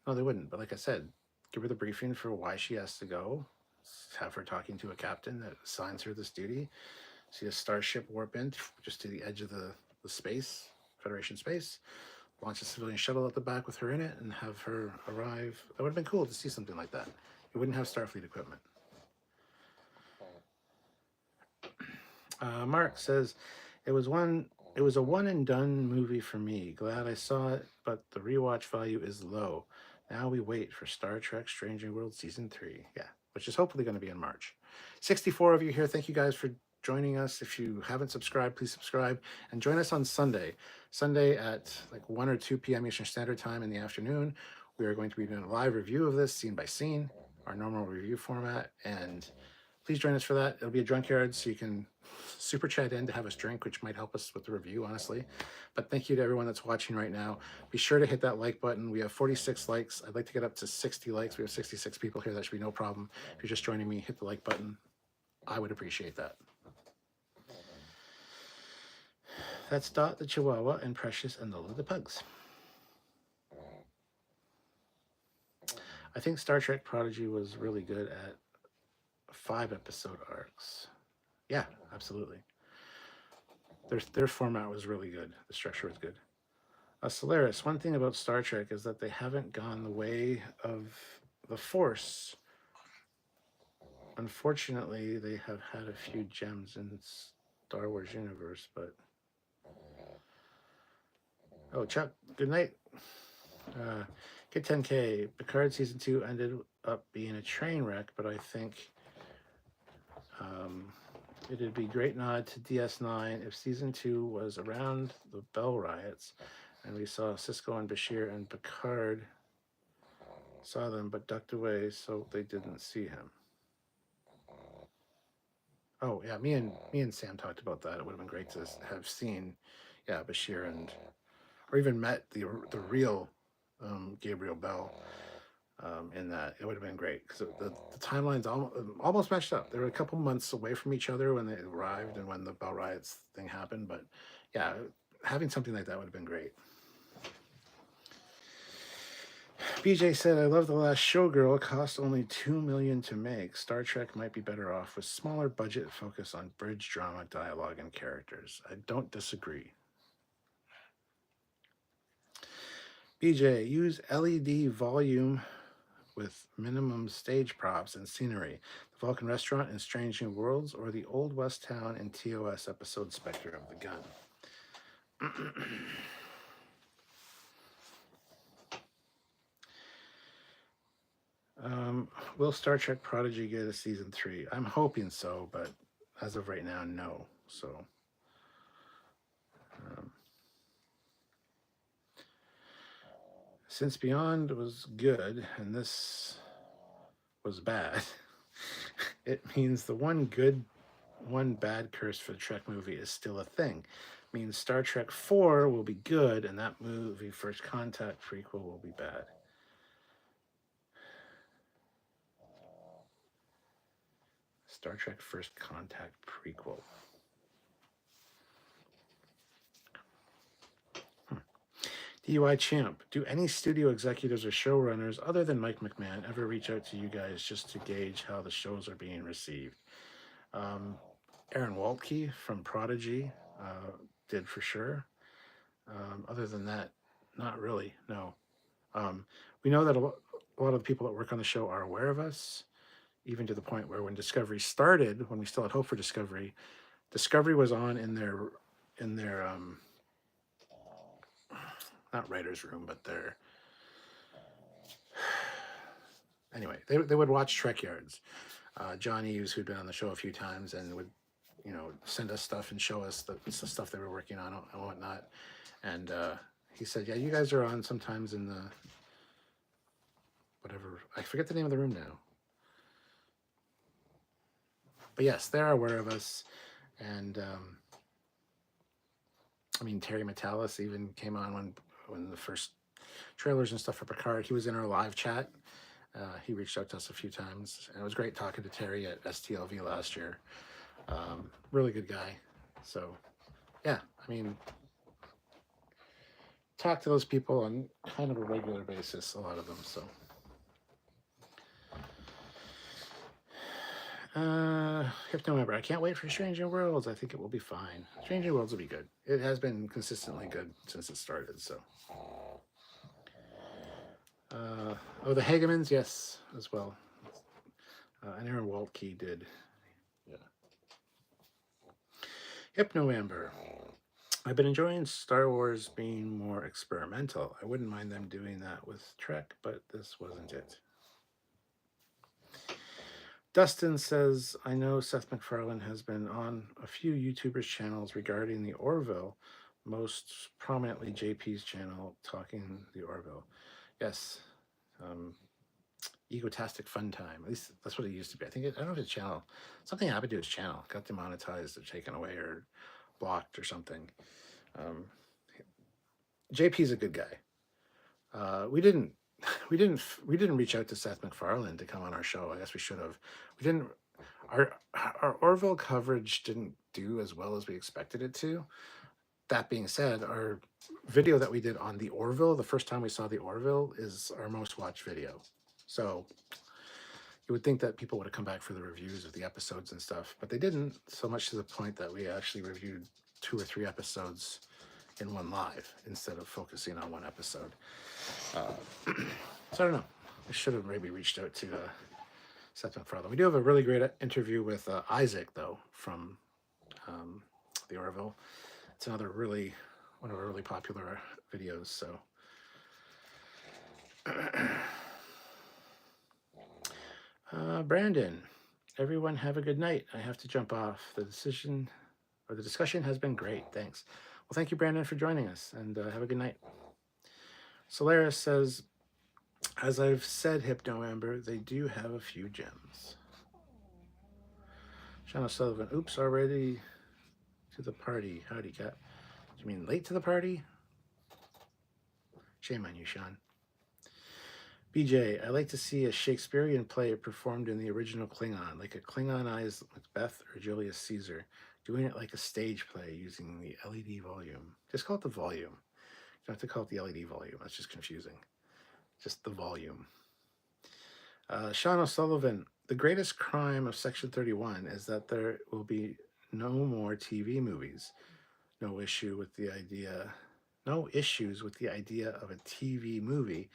[SPEAKER 1] No, they wouldn't. But like I said, give her the briefing for why she has to go. Have her talking to a captain that assigns her this duty. See a starship warp in just to the edge of the space, Federation space. Launch a civilian shuttle at the back with her in it and have her arrive. That would have been cool to see something like that. You wouldn't have Starfleet equipment. Mark says, it was a one and done movie for me. Glad I saw it, but the rewatch value is low. Now we wait for Star Trek Strange New Worlds Season 3. Yeah, which is hopefully going to be in March. 64 of you here. Thank you guys for joining us. If you haven't subscribed, please subscribe and join us on Sunday. Sunday at like 1 or 2 p.m. Eastern Standard Time in the afternoon. We are going to be doing a live review of this scene by scene, our normal review format, and please join us for that. It'll be a drunk yard, so you can super chat in to have us drink, which might help us with the review, honestly. But thank you to everyone that's watching right now. Be sure to hit that like button. We have 46 likes. I'd like to get up to 60 likes. We have 66 people here. That should be no problem. If you're just joining me, hit the like button. I would appreciate that. That's Dot the Chihuahua and Precious and Lola the Pugs. I think Star Trek Prodigy was really good at 5-episode arcs. Yeah, absolutely. Their format was really good. The structure was good. Solaris, one thing about Star Trek is that they haven't gone the way of the Force. Unfortunately, they have had a few gems in Star Wars universe, but... Oh, Chuck, good night. Get 10K. Picard Season 2 ended up being a train wreck, but I think... it'd be a great nod to DS9 if Season 2 was around the Bell riots and we saw Sisko and Bashir and Picard saw them but ducked away so they didn't see him. Oh, yeah, me and Sam talked about that. It would have been great to have seen, yeah, Bashir or even met the real Gabriel Bell. In that it would have been great because the timelines almost matched up. They were a couple months away from each other when they arrived and when the Bell Riots thing happened. But yeah, having something like that would have been great. BJ said, I love The Last Showgirl. Cost only $2 million to make. Star Trek might be better off with smaller budget focus on bridge drama, dialogue, and characters. I don't disagree. BJ, use LED volume with minimum stage props and scenery. The Vulcan restaurant in Strange New Worlds or the Old West Town in TOS episode Spectre of the Gun. Will Star Trek Prodigy get a season 3? I'm hoping so, but as of right now, no. So, since Beyond was good and this was bad, it means the one good, one bad curse for the Trek movie is still a thing. It means Star Trek 4 will be good and that movie First Contact prequel will be bad. Star Trek First Contact prequel. DUI Champ, do any studio executives or showrunners other than Mike McMahon ever reach out to you guys just to gauge how the shows are being received? Aaron Waltke from Prodigy did for sure. Other than that, not really, no. We know that a lot of the people that work on the show are aware of us, even to the point where when Discovery started, when we still had hope for Discovery, Discovery was on in their not writer's room, but their... Anyway, they would watch Trekyards. John Eves, who'd been on the show a few times and would, send us stuff and show us the stuff they were working on and whatnot. And he said, yeah, you guys are on sometimes in the... whatever. I forget the name of the room now. But yes, they're aware of us. And I mean, Terry Metalis even came on when the first trailers and stuff for Picard. He was in our live chat. He reached out to us a few times, and it was great talking to Terry at STLV last year. Really good guy. So, yeah, I mean, talk to those people on kind of a regular basis, a lot of them. So, Hypno member, I can't wait for Strange New Worlds. I think it will be fine. Strange New Worlds will be good. It has been consistently good since it started. So, oh, the Hagemans, yes, as well. And Aaron Waltke did. Yeah. Hypno Amber. I've been enjoying Star Wars being more experimental. I wouldn't mind them doing that with Trek, but this wasn't it. Dustin says, I know Seth MacFarlane has been on a few YouTubers' channels regarding the Orville, most prominently JP's channel, talking the Orville. Yes. Egotastic Fun Time. At least that's what it used to be. I don't know if his channel, something happened to his channel, got demonetized or taken away or blocked or something. JP's a good guy. We didn't reach out to Seth MacFarlane to come on our show. I guess we should have. We didn't. Our Orville coverage didn't do as well as we expected it to. That being said, our video that we did on the Orville, the first time we saw the Orville, is our most watched video. So you would think that people would have come back for the reviews of the episodes and stuff, but they didn't, so much to the point that we actually reviewed 2 or 3 episodes in one live instead of focusing on one episode. So I don't know. I should have maybe reached out to Seth MacFarlane. We do have a really great interview with Isaac, though, from the Orville. It's one of our really popular videos. So, Brandon, everyone have a good night. I have to jump off. The discussion has been great. Thanks. Well, thank you, Brandon, for joining us, and have a good night. Solaris says, as I've said, Hypno Amber, they do have a few gems. Shauna Sullivan, oops, already to the party. Howdy, Cat. Do you mean late to the party? Shame on you, Sean. BJ, I like to see a Shakespearean play performed in the original Klingon, like a Klingonized Macbeth or Julius Caesar, doing it like a stage play using the LED volume. Just call it the volume. You don't have to call it the LED volume. That's just confusing. Just the volume. Sean O'Sullivan, the greatest crime of Section 31 is that there will be no more TV movies. No issues with the idea of a TV movie,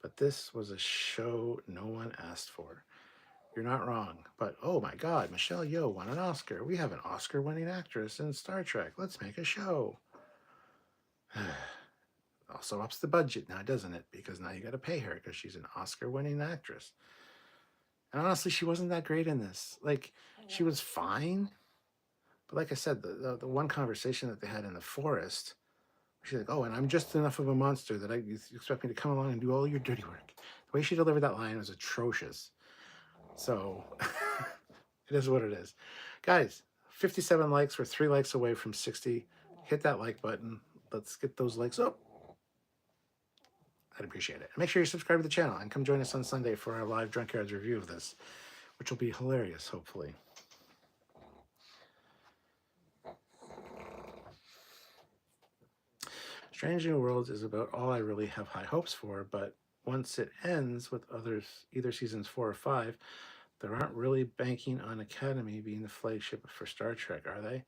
[SPEAKER 1] but this was a show no one asked for. You're not wrong, but oh my God, Michelle Yeoh won an Oscar. We have an Oscar-winning actress in Star Trek. Let's make a show. Also ups the budget now, doesn't it? Because now you got to pay her because she's an Oscar-winning actress. And honestly, she wasn't that great in this. Like, she was fine. But like I said, the one conversation that they had in the forest, she's like, oh, and I'm just enough of a monster that you expect me to come along and do all your dirty work. The way she delivered that line was atrocious. So it is what it is. Guys, 57 likes. We're 3 likes away from 60. Hit that like button. Let's get those likes up. I'd appreciate it. Make sure you subscribe to the channel and come join us on Sunday for our live Trekyards review of this, which will be hilarious, hopefully. Strange New Worlds is about all I really have high hopes for, but once it ends with either seasons 4 or 5, they aren't really banking on Academy being the flagship for Star Trek, are they?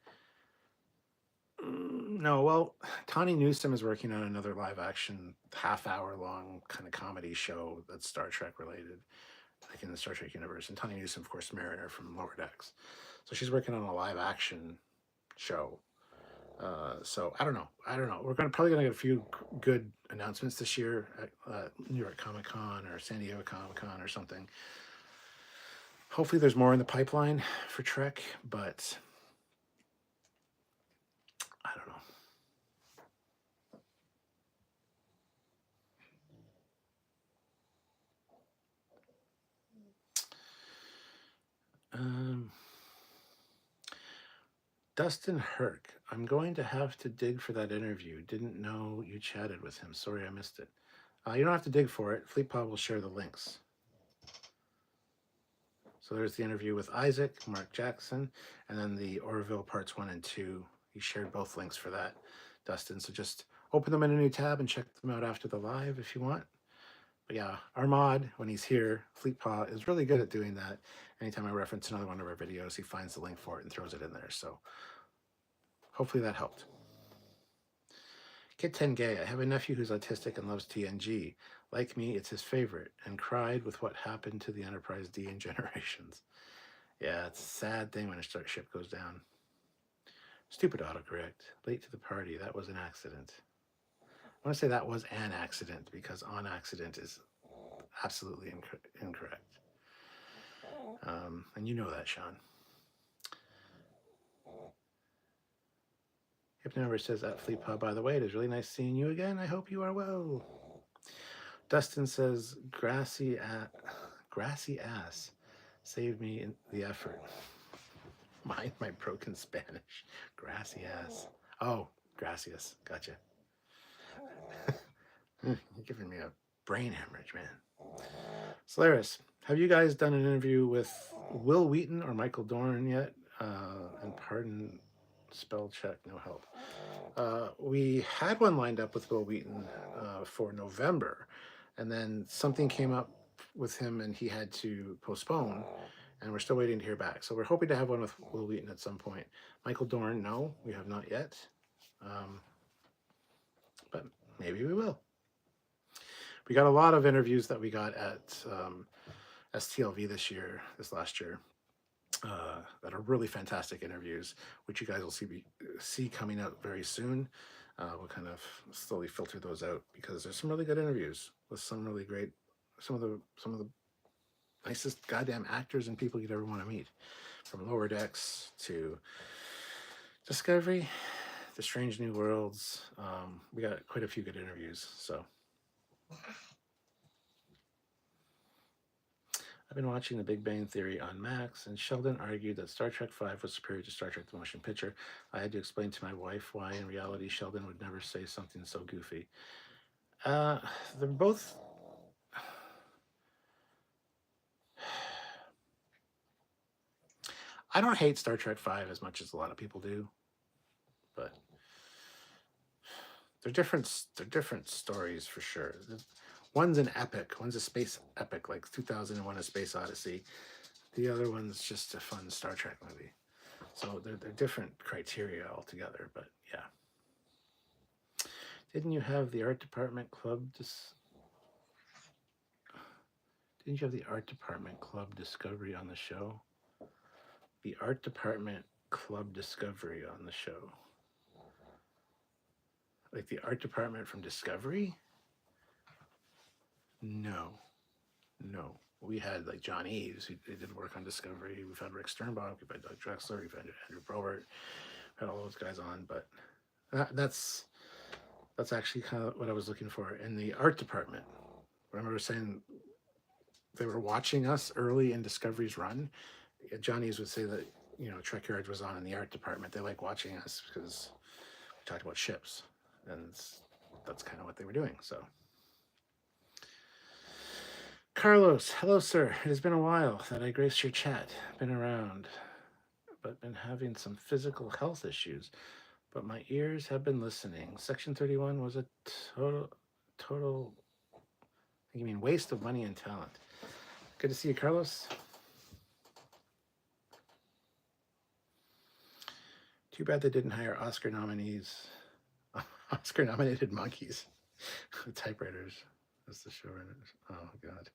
[SPEAKER 1] No, well, Connie Newsom is working on another live-action, half-hour-long kind of comedy show that's Star Trek related, like in the Star Trek universe. And Connie Newsom, of course, Mariner from Lower Decks. So she's working on a live-action show. So I don't know. We're probably gonna get a few good announcements this year at New York Comic Con or San Diego Comic Con or something. Hopefully, there's more in the pipeline for Trek, but I don't know. Dustin Herc, I'm going to have to dig for that interview. Didn't know you chatted with him. Sorry I missed it. You don't have to dig for it. FleetPod will share the links. So there's the interview with Isaac, Mark Jackson, and then the Orville parts 1 and 2. He shared both links for that, Dustin. So just open them in a new tab and check them out after the live if you want. But yeah, our mod, when he's here, FleetPod, is really good at doing that. Anytime I reference another one of our videos, he finds the link for it and throws it in there. So hopefully that helped. Kid 10 Gay, I have a nephew who's autistic and loves TNG. Like me, it's his favorite, and cried with what happened to the Enterprise D in Generations. Yeah, it's a sad thing when a ship goes down. Stupid autocorrect. Late to the party. That was an accident. I want to say that was an accident because on accident is absolutely incorrect. And you know that, Sean. Hypnover says at FleetPod, by the way, it is really nice seeing you again. I hope you are well. Dustin says, grassy ass saved me in the effort. Mind my broken Spanish. Grassy ass. Oh, gracias. Gotcha. You're giving me a brain hemorrhage, man. Solaris, have you guys done an interview with Will Wheaton or Michael Dorn yet? And pardon, spell check, no help. We had one lined up with Will Wheaton for November, and then something came up with him and he had to postpone, and we're still waiting to hear back. So we're hoping to have one with Will Wheaton at some point. Michael Dorn, no, we have not yet. But maybe we will. We got a lot of interviews that we got at STLV this last year, that are really fantastic interviews, which you guys will see coming out very soon. We'll kind of slowly filter those out because there's some really good interviews with some really great, some of the nicest goddamn actors and people you'd ever want to meet, from Lower Decks to Discovery, The Strange New Worlds. We got quite a few good interviews, so. I've been watching The Big Bang Theory on Max, and Sheldon argued that Star Trek V was superior to Star Trek the Motion Picture. I had to explain to my wife why, in reality, Sheldon would never say something so goofy. They're both... I don't hate Star Trek V as much as a lot of people do, but they're different stories for sure. One's an epic, one's a space epic, like 2001: A Space Odyssey. The other one's just a fun Star Trek movie. So they're different criteria altogether, but yeah. Didn't you have the art department club Didn't you have the art department club Discovery on the show? The art department club Discovery on the show. Like the art department from Discovery? No. We had like John Eves, who did work on Discovery. We've had Rick Sternbach, we've had Doug Drexler, we've had Andrew Probert, had all those guys on. But that's actually kind of what I was looking for in the art department. I remember saying they were watching us early in Discovery's run. John Eves would say that, Trekyards was on in the art department. They like watching us because we talked about ships, and that's kind of what they were doing. So. Carlos, hello, sir. It has been a while that I graced your chat. Been around, but been having some physical health issues. But my ears have been listening. Section 31 was a total, you mean waste of money and talent. Good to see you, Carlos. Too bad they didn't hire Oscar-nominated monkeys with typewriters as the showrunners. Oh, God.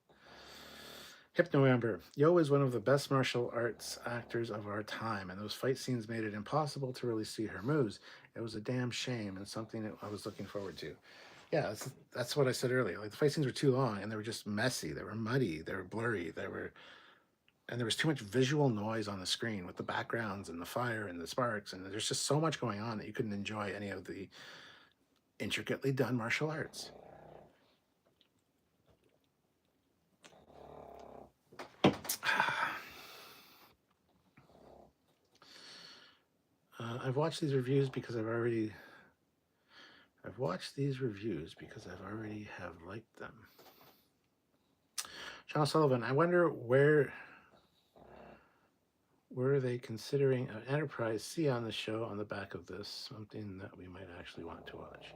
[SPEAKER 1] Hypnoamber. Yo is one of the best martial arts actors of our time, and those fight scenes made it impossible to really see her moves. It was a damn shame and something that I was looking forward to. Yeah, that's what I said earlier. Like, the fight scenes were too long, and they were just messy. They were muddy. They were blurry. And there was too much visual noise on the screen with the backgrounds and the fire and the sparks, and there's just so much going on that you couldn't enjoy any of the intricately done martial arts. I've watched these reviews because I've already have liked them. Sean Sullivan, I wonder where were they considering an Enterprise C on the show on the back of this? Something that we might actually want to watch.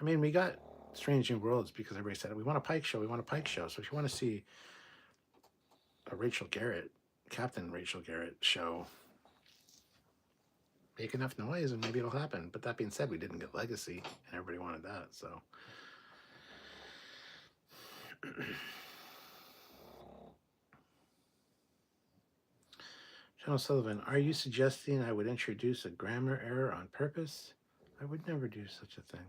[SPEAKER 1] I mean, we got Strange New Worlds because everybody said we want a Pike show. We want a Pike show. So if you want to see a Rachel Garrett, Captain Rachel Garrett show, make enough noise and maybe it'll happen. But that being said, we didn't get Legacy and everybody wanted that. So. Sean Sullivan, are you suggesting I would introduce a grammar error on purpose? I would never do such a thing.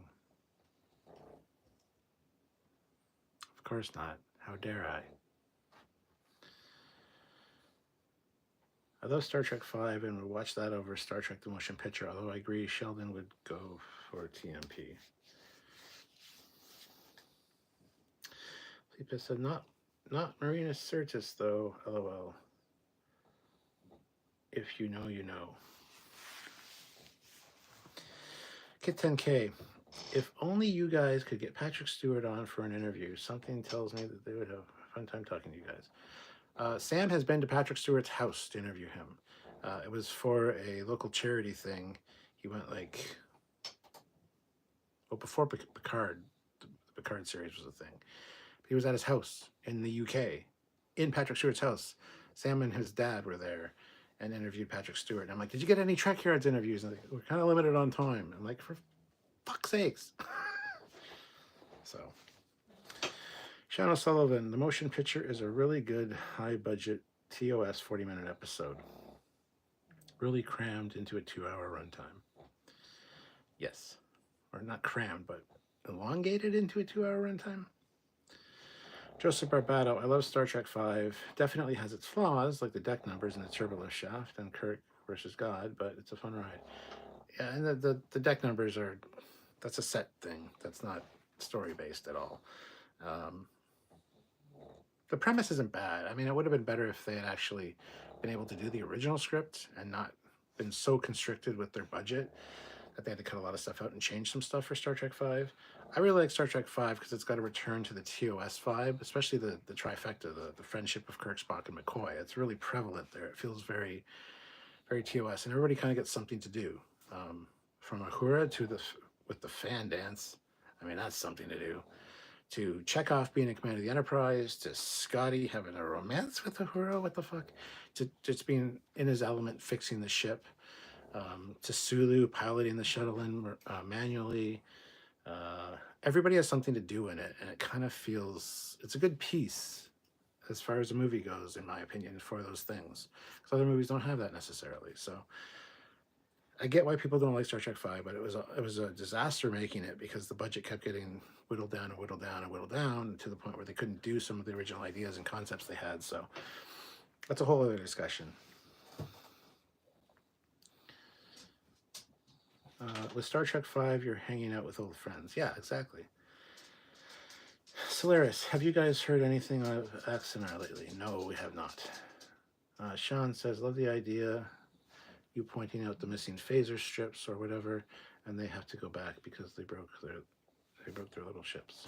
[SPEAKER 1] Of course not. How dare I? I love Star Trek V and would watch that over Star Trek the Motion Picture, although I agree Sheldon would go for TMP. Felipe said, not Marina Sirtis, though, LOL. If you know, you know. Kit 10K, if only you guys could get Patrick Stewart on for an interview. Something tells me that they would have a fun time talking to you guys. Sam has been to Patrick Stewart's house to interview him. It was for a local charity thing. He went before Picard, the Picard series was a thing. He was at his house in the UK, in Patrick Stewart's house. Sam and his dad were there and interviewed Patrick Stewart. And I'm like, did you get any Trekyards interviews? And we're kind of limited on time. I'm like, for fuck's sakes. So, Sean O'Sullivan, the motion picture is a really good high-budget TOS 40-minute episode. Really crammed into a 2-hour runtime. Yes. Or not crammed, but elongated into a 2-hour runtime. Joseph Barbato, I love Star Trek V. Definitely has its flaws, like the deck numbers and the turbolift shaft and Kirk versus God, but it's a fun ride. Yeah, and the deck numbers that's a set thing. That's not story-based at all. The premise isn't bad. I mean, it would have been better if they had actually been able to do the original script and not been so constricted with their budget that they had to cut a lot of stuff out and change some stuff for Star Trek V. I really like Star Trek V because it's got a return to the TOS vibe, especially the trifecta, the friendship of Kirk, Spock, and McCoy. It's really prevalent there. It feels very, very TOS, and everybody kind of gets something to do. From Uhura with the fan dance, I mean, that's something to do. To Chekhov being in command of the Enterprise, to Scotty having a romance with Uhura, what the fuck? To just being in his element, fixing the ship. To Sulu piloting the shuttle in manually. Everybody has something to do in it, and it kind of feels, it's a good piece as far as the movie goes, in my opinion, for those things. Because other movies don't have that necessarily. So I get why people don't like Star Trek V, but it was a disaster making it because the budget kept getting whittled down and whittled down and whittled down to the point where they couldn't do some of the original ideas and concepts they had. So that's a whole other discussion. With Star Trek V, you're hanging out with old friends. Yeah, exactly. Solaris, have you guys heard anything of XNR lately? No, we have not. Sean says, love the idea. You pointing out the missing phaser strips or whatever, and they have to go back because they broke their little ships.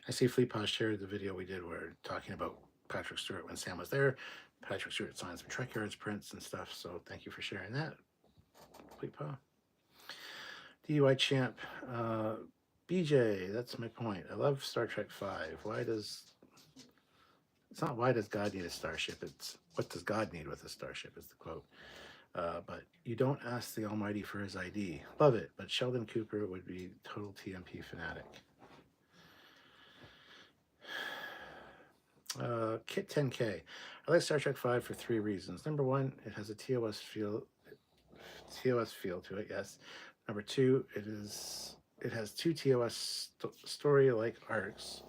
[SPEAKER 1] I see Fleetpaw shared the video we did where talking about Patrick Stewart when Sam was there. Patrick Stewart signed some Trekyards prints and stuff, so thank you for sharing that, Fleetpaw. DUI champ, BJ, that's my point. I love Star Trek V. It's not why does God need a starship, it's what does God need with a starship is the quote. But you don't ask the Almighty for his ID. Love it, but Sheldon Cooper would be total TMP fanatic. Kit 10K. I like Star Trek V for 3 reasons. Number 1, it has a TOS feel to it, yes. Number 2, it is it has two TOS story-like arcs,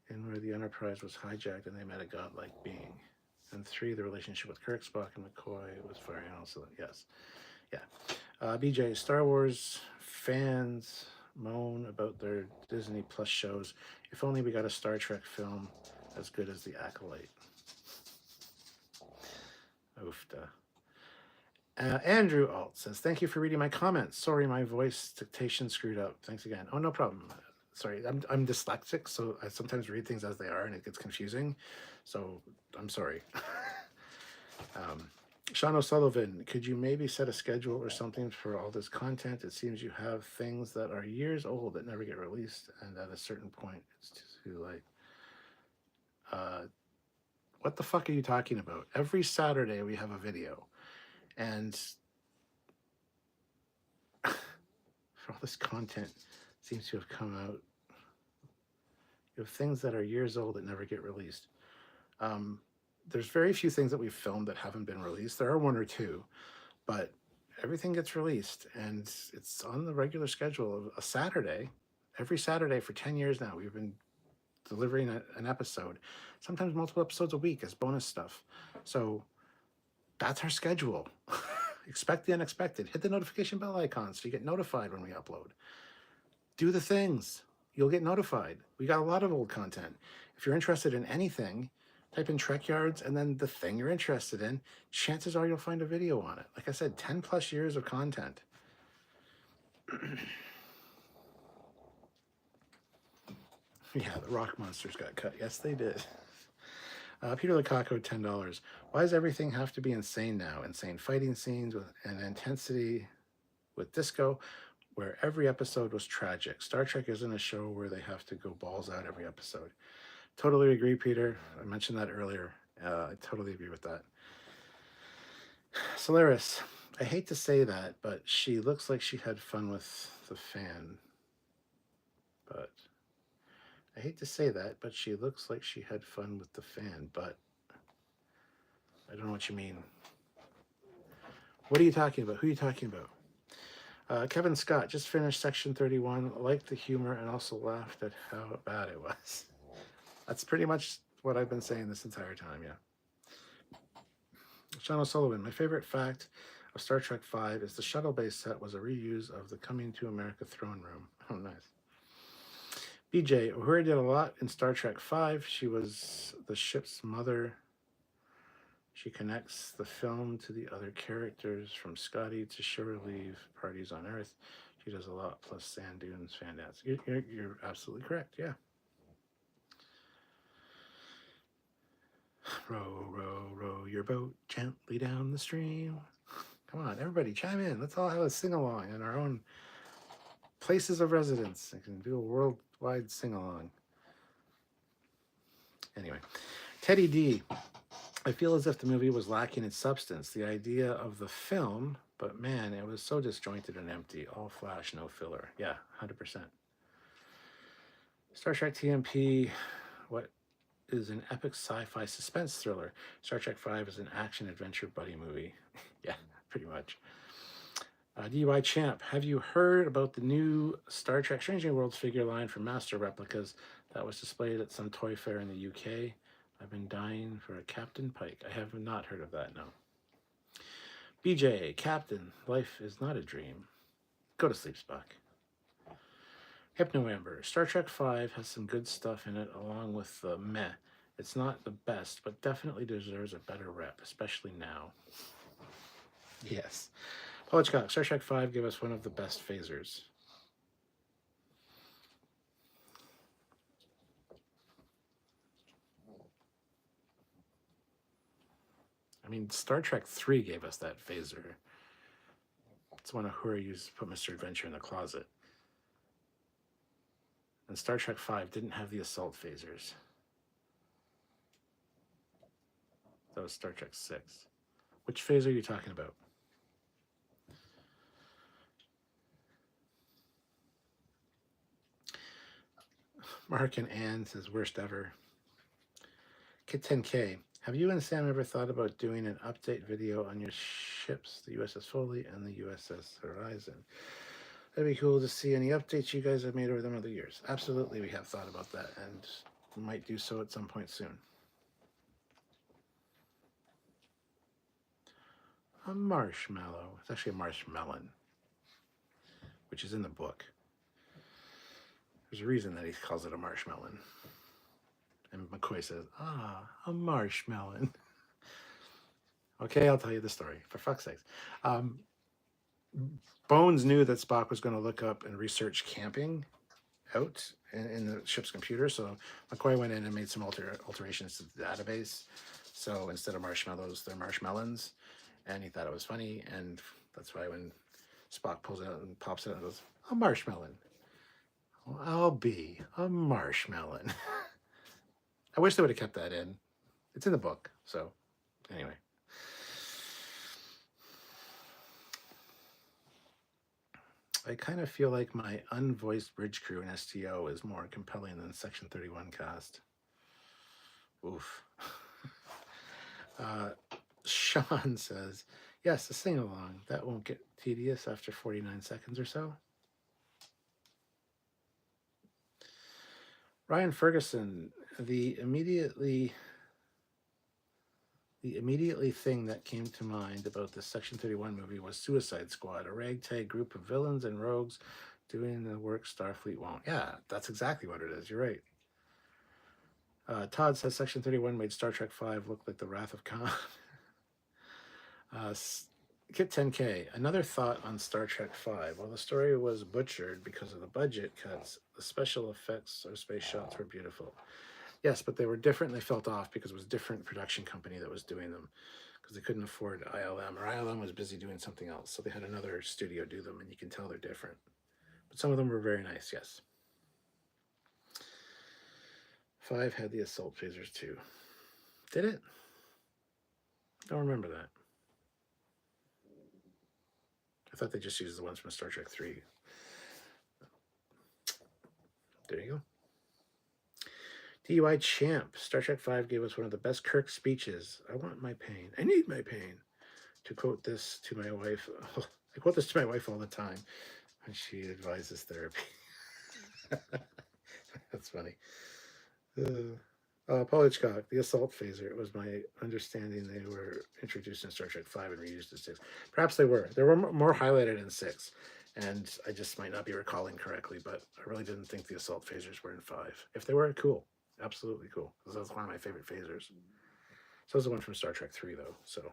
[SPEAKER 1] in where the Enterprise was hijacked and they met a godlike being. And 3, the relationship with Kirk, Spock, and McCoy was firing also. Yes. Yeah. BJ, Star Wars fans moan about their Disney Plus shows. If only we got a Star Trek film as good as The Acolyte. Oofda. Andrew Alt says, thank you for reading my comments. Sorry, my voice dictation screwed up. Thanks again. Oh, no problem. Sorry, I'm dyslexic, so I sometimes read things as they are and it gets confusing. So I'm sorry. Sean O'Sullivan, could you maybe set a schedule or something for all this content? It seems you have things that are years old that never get released, and at a certain point, it's too late. What the fuck are you talking about? Every Saturday we have a video, and for all this content seems to have come out. You have things that are years old that never get released. There's very few things that we've filmed that haven't been released. There are one or two, but everything gets released, and it's on the regular schedule of a Saturday. Every Saturday for 10 years now, we've been delivering an episode, sometimes multiple episodes a week as bonus stuff. So that's our schedule. Expect the unexpected. Hit the notification bell icon so you get notified when we upload. Do the things. You'll get notified. We got a lot of old content. If you're interested in anything, type in Trekyards and then the thing you're interested in. Chances are you'll find a video on it. Like I said, 10 plus years of content. Yeah, the rock monsters got cut. Yes, they did. Peter Lukaku, $10. Why does everything have to be insane now? Insane fighting scenes with an intensity with disco, where every episode was tragic. Star Trek isn't a show where they have to go balls out every episode. Totally agree, Peter. I mentioned that earlier. I totally agree with that. Solaris, I hate to say that, but she looks like she had fun with the fan. But I hate to say that, but she looks like she had fun with the fan. But I don't know what you mean. What are you talking about? Who are you talking about? Kevin Scott just finished section 31, liked the humor, and also laughed at how bad it was. That's pretty much what I've been saying this entire time, yeah. Sean O'Sullivan, my favorite fact of Star Trek V is the shuttle base set was a reuse of the Coming to America throne room. Oh, nice. BJ, Uhura did a lot in Star Trek V. She was the ship's mother. She connects the film to the other characters, from Scotty to Shore Leave parties on Earth. She does a lot, plus sand dunes, fan dance. You're absolutely correct, yeah. Row, row, row your boat gently down the stream. Come on, everybody, chime in. Let's all have a sing-along in our own places of residence. I can do a worldwide sing-along. Anyway, Teddy D. I feel as if the movie was lacking in substance. The idea of the film, but man, it was so disjointed and empty. All flash, no filler. Yeah, 100%. Star Trek TMP, what is an epic sci-fi suspense thriller. Star Trek V is an action-adventure buddy movie. Yeah, pretty much. DUI Champ, have you heard about the new Star Trek Strange New Worlds figure line for Master Replicas that was displayed at some toy fair in the UK? I've been dying for a Captain Pike. I have not heard of that, no. BJ, Captain, life is not a dream. Go to sleep, Spock. Hypno Amber, Star Trek V has some good stuff in it, along with the meh. It's not the best, but definitely deserves a better rep, especially now. Yes. Hitchcock, Star Trek V gave us one of the best phasers. I mean, Star Trek 3 gave us that phaser. It's one Uhura used to put Mr. Adventure in the closet. And Star Trek 5 didn't have the assault phasers. That was Star Trek 6. Which phaser are you talking about? Mark and Ann says, worst ever. Kit 10K, have you and Sam ever thought about doing an update video on your ships, the USS Foley and the USS Horizon? It'd be cool to see any updates you guys have made over the other years. Absolutely, we have thought about that, and we might do so at some point soon. A marshmallow. It's actually a marshmelon, which is in the book. There's a reason that he calls it a marshmelon. And McCoy says, a marshmelon. Okay, I'll tell you the story, for fuck's sakes. Bones knew that Spock was going to look up and research camping out in the ship's computer, so McCoy went in and made some alterations to the database. So instead of marshmallows, they're marshmelons, and he thought it was funny, and that's why when Spock pulls it out and pops it out and goes, a marshmelon. Well, I'll be a marshmelon. I wish they would have kept that in. It's in the book, so anyway. I kind of feel like my unvoiced bridge crew in STO is more compelling than Section 31 cast. Oof. Sean says, yes, a sing-along. That won't get tedious after 49 seconds or so. Ryan Ferguson, the immediately thing that came to mind about the Section 31 movie was Suicide Squad, a ragtag group of villains and rogues doing the work Starfleet won't. Yeah, that's exactly what it is. You're right. Todd says Section 31 made Star Trek V look like the Wrath of Khan. Kit 10K, another thought on Star Trek V. While the story was butchered because of the budget cuts, the special effects or space shots were beautiful. Yes, but they were different. They felt off because it was a different production company that was doing them because they couldn't afford ILM, or ILM was busy doing something else. So they had another studio do them, and you can tell they're different. But some of them were very nice, yes. 5 had the assault phasers too. Did it? Don't remember that. I thought they just used the ones from Star Trek 3. There you go. DUI champ. Star Trek V gave us one of the best Kirk speeches. I want my pain. I need my pain. To quote this to my wife. I quote this to my wife all the time when she advises therapy. That's funny. Paul Hitchcock, the assault phaser. It was my understanding they were introduced in Star Trek V and reused in 6. Perhaps they were. They were more highlighted in 6. And I just might not be recalling correctly, but I really didn't think the assault phasers were in 5. If they were, cool. Absolutely cool. Because that's one of my favorite phasers. So was the one from Star Trek 3, though. So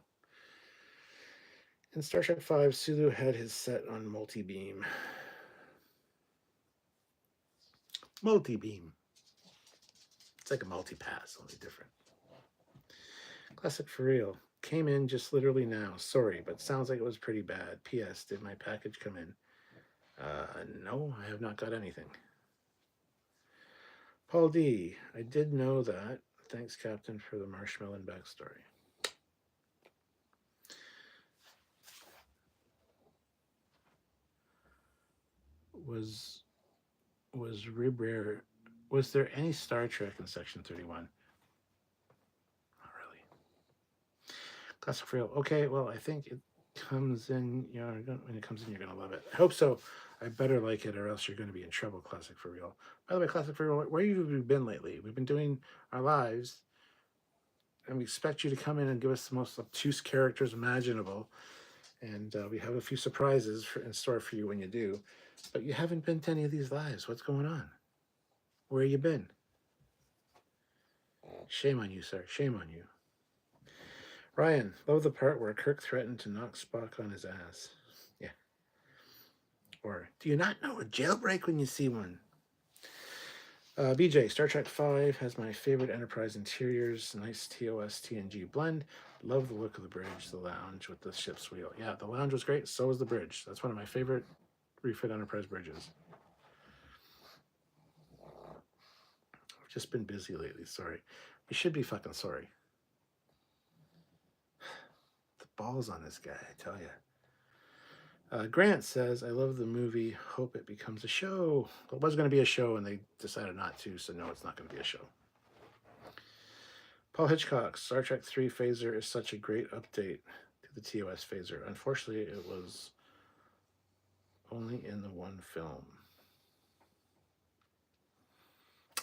[SPEAKER 1] in Star Trek 5, Sulu had his set on multi-beam. Multi-beam. It's like a multi-pass, only different. Classic for real. Came in just literally now. Sorry, but sounds like it was pretty bad. P.S. Did my package come in? No, I have not got anything. Paul D. I did know that. Thanks, Captain, for the marshmallow backstory. Was Rib-Rare... Was there any Star Trek in Section 31? Not really. Classic for real. Okay, well, I think it comes in. When it comes in, you're gonna love it. I hope so. I better like it, or else you're going to be in trouble. Classic for real. By the way, Classic for real. Where have you been lately? We've been doing our lives, and we expect you to come in and give us the most obtuse characters imaginable. And we have a few surprises in store for you when you do. But you haven't been to any of these lives. What's going on? Where you been? Shame on you, sir. Shame on you. Ryan, love the part where Kirk threatened to knock Spock on his ass. Yeah. Or, do you not know a jailbreak when you see one? BJ, Star Trek V has my favorite Enterprise interiors. Nice TOS TNG blend. Love the look of the bridge, the lounge with the ship's wheel. Yeah, the lounge was great. So was the bridge. That's one of my favorite refit Enterprise bridges. I've just been busy lately. Sorry. You should be fucking sorry. The balls on this guy, I tell you. Grant says, I love the movie. Hope it becomes a show. Well, it was going to be a show, and they decided not to, so no, it's not going to be a show. Paul Hitchcock, Star Trek 3 phaser is such a great update to the TOS phaser. Unfortunately, it was only in the one film.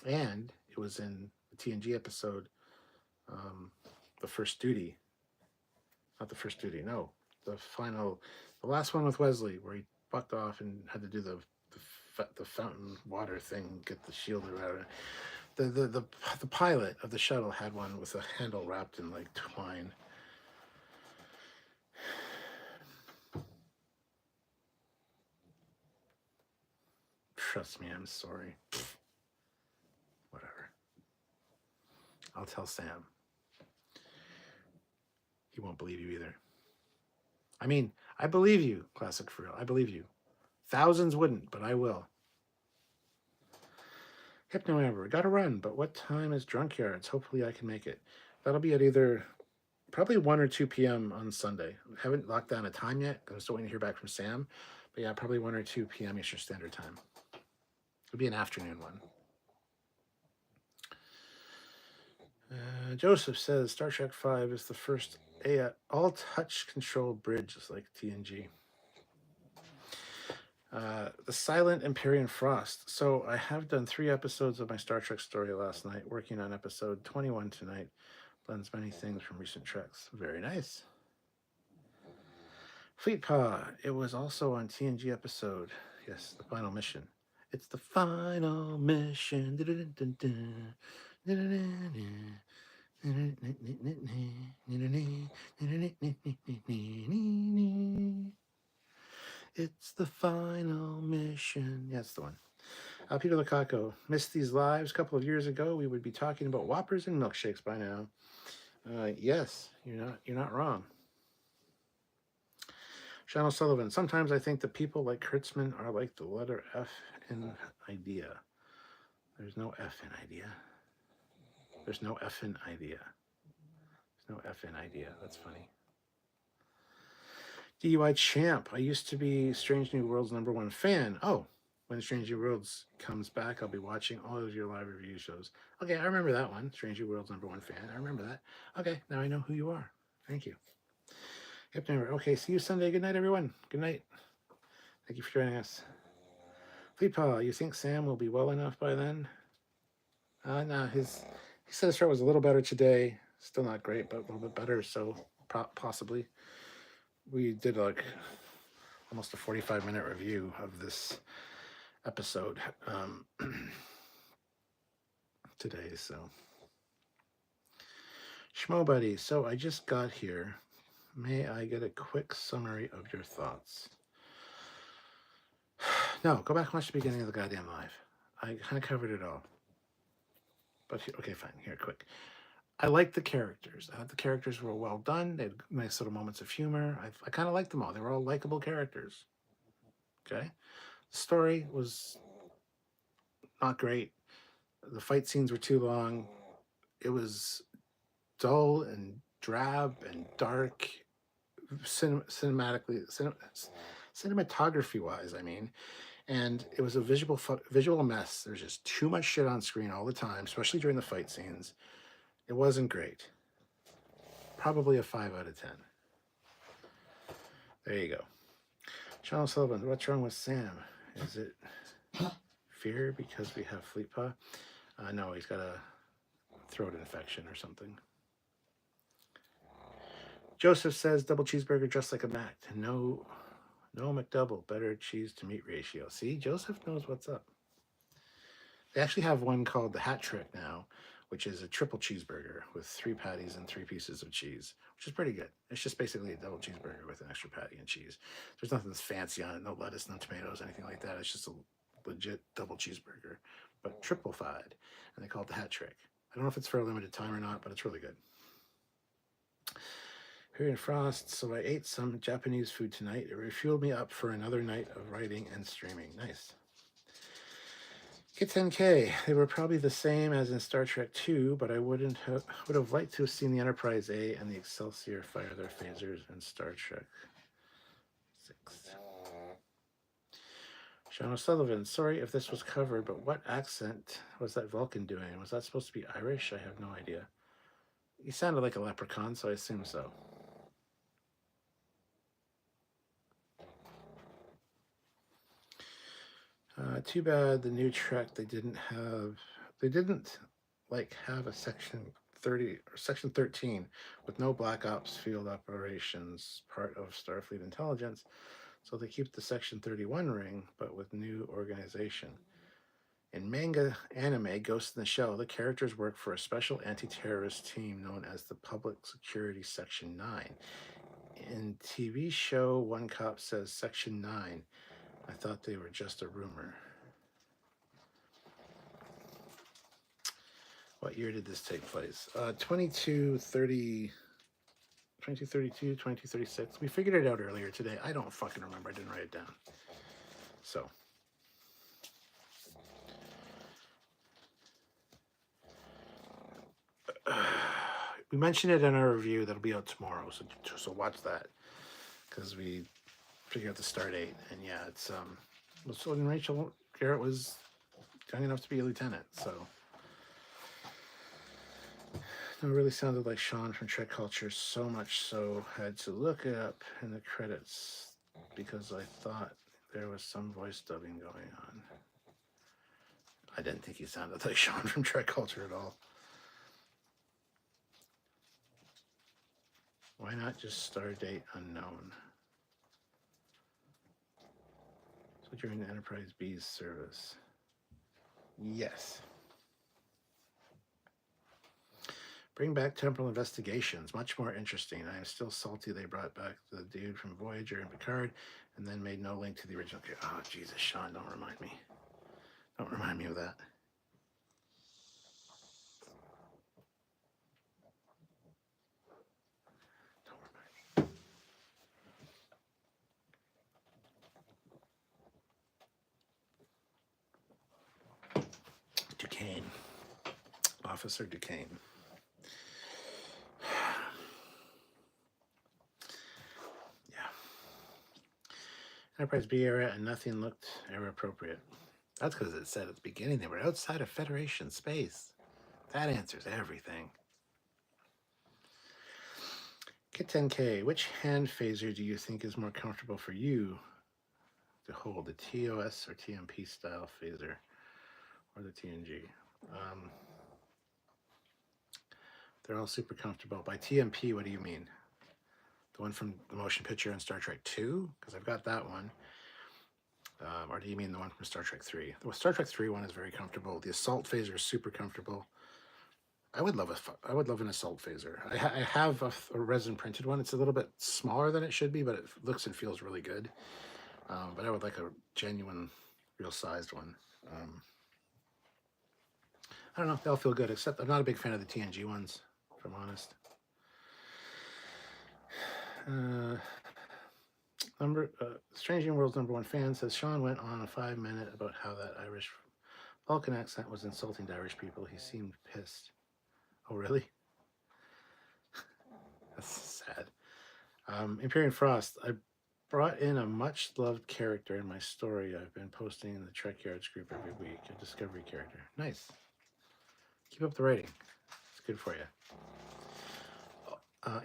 [SPEAKER 1] And it was in the TNG episode, The First Duty. Not The First Duty, no. The last one with Wesley, where he fucked off and had to do the fountain water thing, get the shield around it. The pilot of the shuttle had one with a handle wrapped in like twine. Trust me, I'm sorry. Whatever. I'll tell Sam. He won't believe you either. I mean, I believe you, Classic for real. I believe you. Thousands wouldn't, but I will. Hypno Amber, gotta run, but what time is Drunkyards? Hopefully I can make it. That'll be at either probably 1 or 2 p.m. on Sunday. I haven't locked down a time yet. I'm still waiting to hear back from Sam. But yeah, probably 1 or 2 p.m. Eastern Standard Time. It'll be an afternoon one. Joseph says Star Trek V is the first all-touch control bridge, like TNG. The Silent Empyrean Frost. So I have done 3 episodes of my Star Trek story last night, working on episode 21 tonight. Blends many things from recent treks. Very nice. Fleet Paw. It was also on TNG episode. Yes, the final mission. It's the final mission. It's the final mission. Yeah, that's the one. Peter Lukaku. Missed these lives a couple of years ago. We would be talking about Whoppers and milkshakes by now. Yes, you're not wrong. Sean O'Sullivan. Sometimes I think that people like Kurtzman are like the letter F in idea. There's no F in idea. There's no F in idea. There's no F in idea. That's funny. DUI Champ. I used to be Strange New Worlds #1 fan. Oh, when Strange New Worlds comes back, I'll be watching all of your live review shows. Okay, I remember that one. Strange New Worlds #1 fan. I remember that. Okay, now I know who you are. Thank you. Yep, never. Okay, see you Sunday. Good night, everyone. Good night. Thank you for joining us. Fleetpaw, you think Sam will be well enough by then? No, he said his throat was a little better today. Still not great, but a little bit better, so possibly. We did like almost a 45-minute review of this episode today, so. Schmo Buddy, so I just got here. May I get a quick summary of your thoughts? No, go back and watch the beginning of the goddamn live. I kind of covered it all. But, okay, fine. Here, quick. I liked the characters. I thought the characters were well done. They had nice little moments of humor. I kind of liked them all. They were all likable characters. Okay? The story was not great. The fight scenes were too long. It was dull and drab and dark, cinematography-wise, I mean. And it was a visual mess. There's just too much shit on screen all the time, especially during the fight scenes. It wasn't great. Probably a 5 out of 10. There you go. Sean Sullivan, what's wrong with Sam? Is it fear because we have Fleetpaw? No, he's got a throat infection or something. Joseph says double cheeseburger just like a Mac. No McDouble. Better cheese to meat ratio. See, Joseph knows what's up. They actually have one called the Hat Trick now, which is a triple cheeseburger with 3 patties and 3 pieces of cheese, which is pretty good. It's just basically a double cheeseburger with an extra patty and cheese. There's nothing that's fancy on it, no lettuce, no tomatoes, anything like that. It's just a legit double cheeseburger, but triple fried, and they call it the Hat Trick. I don't know if it's for a limited time or not, but it's really good. Here in Frost, so I ate some Japanese food tonight. It refueled me up for another night of writing and streaming. Nice. Kit 10K, they were probably the same as in Star Trek 2, but I would have liked to have seen the Enterprise A and the Excelsior fire their phasers in Star Trek 6. Sean O'Sullivan, sorry if this was covered, but what accent was that Vulcan doing? Was that supposed to be Irish? I have no idea. He sounded like a leprechaun, so I assume so. Too bad the new Trek they didn't like have a section 30 or section 13 with no black ops field operations part of Starfleet intelligence. So they keep the section 31 ring, but with new organization. In manga anime Ghost in the Shell, the characters work for a special anti-terrorist team known as the Public Security Section 9. In TV show, one cop says Section 9. I thought they were just a rumor. What year did this take place? 2232, 2236. We figured it out earlier today. I don't fucking remember. I didn't write it down. So. We mentioned it in our review that'll be out tomorrow. So watch that. Because we figured out the start date. And yeah, it's, so Rachel Garrett was young enough to be a lieutenant. So. It really sounded like Sean from Trek Culture, so much so I had to look it up in the credits because I thought there was some voice dubbing going on. I didn't think he sounded like Sean from Trek Culture at all. Why not just stardate unknown? So during the Enterprise B's service. Yes. Bring back temporal investigations. Much more interesting. I am still salty they brought back the dude from Voyager and Picard and then made no link to the original. Oh, Jesus, Sean, don't remind me. Don't remind me of that. Don't remind me. Duquesne. Officer Duquesne. Enterprise B era and nothing looked era appropriate. That's because it said at the beginning they were outside of Federation space. That answers everything. Kit 10K, which hand phaser do you think is more comfortable for you to hold? The TOS or TMP style phaser or the TNG? They're all super comfortable. By TMP, what do you mean? The one from the motion picture in Star Trek 2? Because I've got that one. Or do you mean the one from Star Trek 3? The Star Trek 3 one is very comfortable. The assault phaser is super comfortable. I would love an assault phaser. I have a resin printed one. It's a little bit smaller than it should be, but it looks and feels really good. But I would like a genuine, real sized one. I don't know. They all feel good, except I'm not a big fan of the TNG ones, if I'm honest. Strange New World's #1 fan says Sean went on a 5-minute about how that Irish Vulcan accent was insulting to Irish people. He seemed pissed. Oh, really? That's sad. Imperium Frost. I brought in a much-loved character in my story I've been posting in the Trekyards group every week. A discovery character. Nice. Keep up the writing. It's good for you.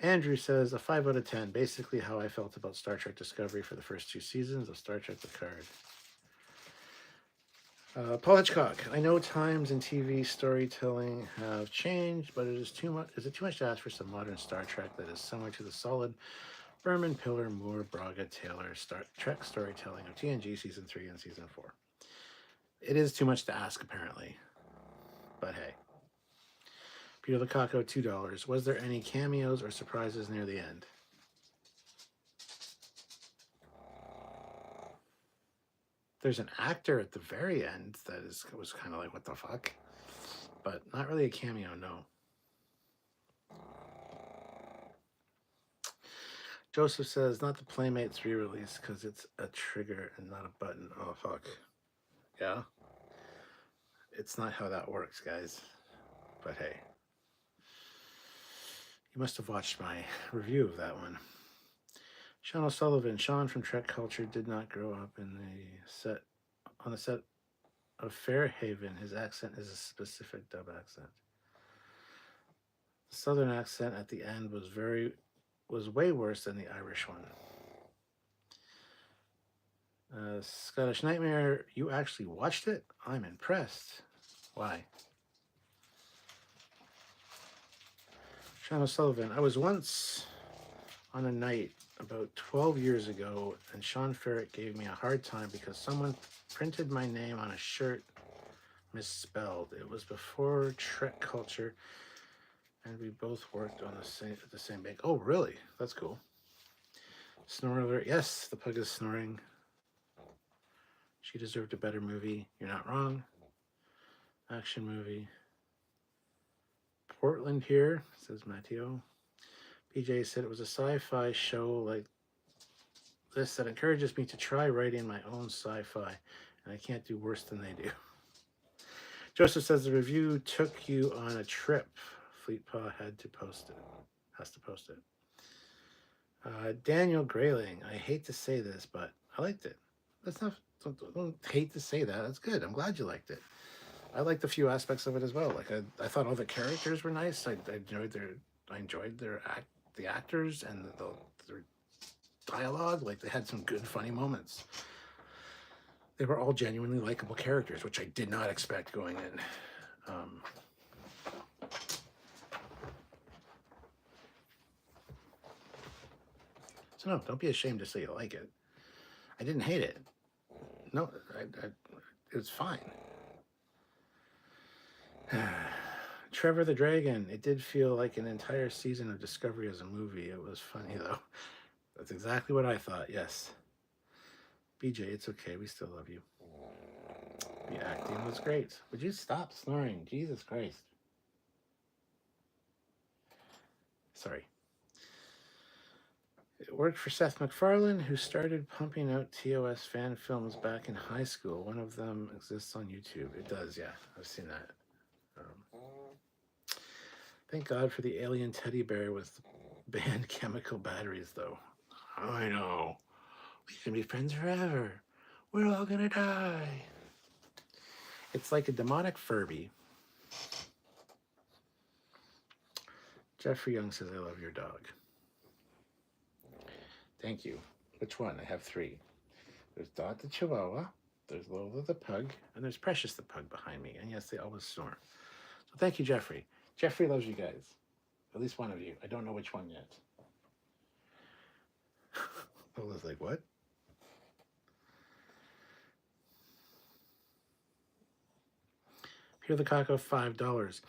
[SPEAKER 1] Andrew says a 5 out of 10. Basically how I felt about Star Trek Discovery for the first 2 seasons of Star Trek Picard. Paul Hitchcock. I know times in TV storytelling have changed, but is it too much to ask for some modern Star Trek that is similar to the solid Berman, Piller, Moore, Braga, Taylor Star Trek storytelling of TNG Season 3 and Season 4? It is too much to ask, apparently. But hey. Peter Lukaku, $2. Was there any cameos or surprises near the end? There's an actor at the very end that was kind of like, what the fuck? But not really a cameo, no. Joseph says, not the Playmates re-release because it's a trigger and not a button. Oh, fuck. Yeah? It's not how that works, guys. But hey. You must have watched my review of that one. Sean O'Sullivan. Sean from Trek Culture did not grow up on the set of Fairhaven. His accent is a specific dub accent. The southern accent at the end was way worse than the Irish one. Scottish Nightmare, you actually watched it? I'm impressed. Why? Sean O'Sullivan, I was once on a night about 12 years ago, and Sean Ferret gave me a hard time because someone printed my name on a shirt misspelled. It was before Trek culture, and we both worked on the same bank. Oh, really? That's cool. Snore alert. Yes, the pug is snoring. She deserved a better movie. You're not wrong. Action movie. Portland here, says Matteo. PJ said it was a sci-fi show like this that encourages me to try writing my own sci-fi, and I can't do worse than they do. Joseph says the review took you on a trip. Fleetpaw has to post it. Daniel Grayling, I hate to say this, but I liked it. That's not, don't hate to say that. That's good. I'm glad you liked it. I liked a few aspects of it as well. Like I thought all the characters were nice. I enjoyed the actors and their dialogue. Like they had some good funny moments. They were all genuinely likable characters, which I did not expect going in. So no, don't be ashamed to say you like it. I didn't hate it. No, it was fine. Trevor the Dragon, it did feel like an entire season of Discovery as a movie. It was funny though. That's exactly what I thought, yes. BJ, it's okay, we still love you. The acting was great. Would you stop snoring? Jesus Christ. Sorry. It worked for Seth MacFarlane, who started pumping out TOS fan films back in high school. One of them exists on YouTube. It does, yeah. I've seen that. Thank God for the alien teddy bear with banned chemical batteries, though. I know. We can be friends forever. We're all gonna die. It's like a demonic Furby. Jeffrey Young says, I love your dog. Thank you. Which one? I have 3. There's Dot the Chihuahua, there's Lola the pug, and there's Precious the pug behind me. And yes, they always snore. So thank you, Jeffrey. Jeffrey loves you guys. At least one of you. I don't know which one yet. Lola's like, what? Peter the Cock of $5.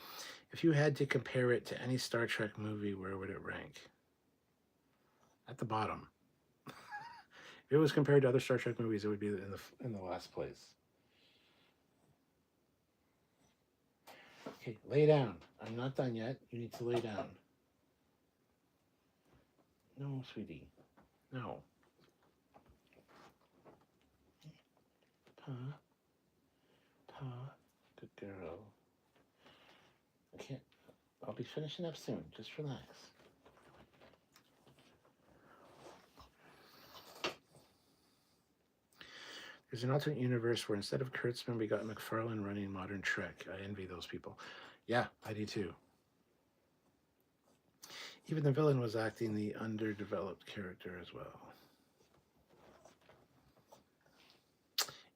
[SPEAKER 1] If you had to compare it to any Star Trek movie, where would it rank? At the bottom. If it was compared to other Star Trek movies, it would be in the last place. Okay, lay down. I'm not done yet. You need to lay down. No, sweetie. No. Pa. Good girl. I can't. I'll be finishing up soon. Just relax. There's an alternate universe where instead of Kurtzman, we got MacFarlane running modern Trek. I envy those people. Yeah, I do too. Even the villain was acting the underdeveloped character as well.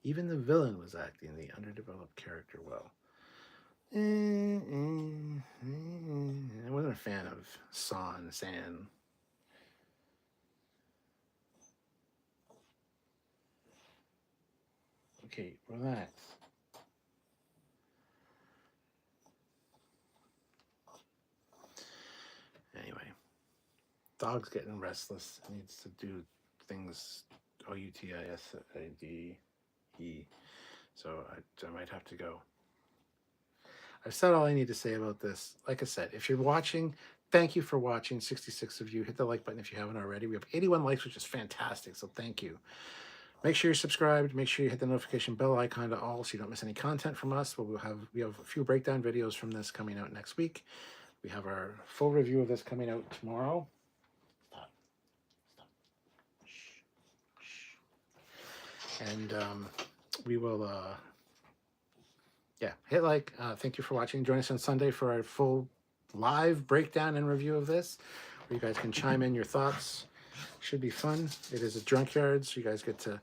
[SPEAKER 1] Even the villain was acting the underdeveloped character well. I wasn't a fan of San. Okay, relax. Anyway, dog's getting restless. Needs to do things OUTISIDE. So I might have to go. I've said all I need to say about this. Like I said, if you're watching, thank you for watching. 66 of you. Hit the like button if you haven't already. We have 81 likes, which is fantastic. So thank you. Make sure you're subscribed. Make sure you hit the notification bell icon to all so you don't miss any content from us. We have a few breakdown videos from this coming out next week. We have our full review of this coming out tomorrow. Stop. Shh. And we will, hit like. Thank you for watching. Join us on Sunday for our full live breakdown and review of this, where you guys can chime in your thoughts. Should be fun. It is a Drunkyard, so you guys get to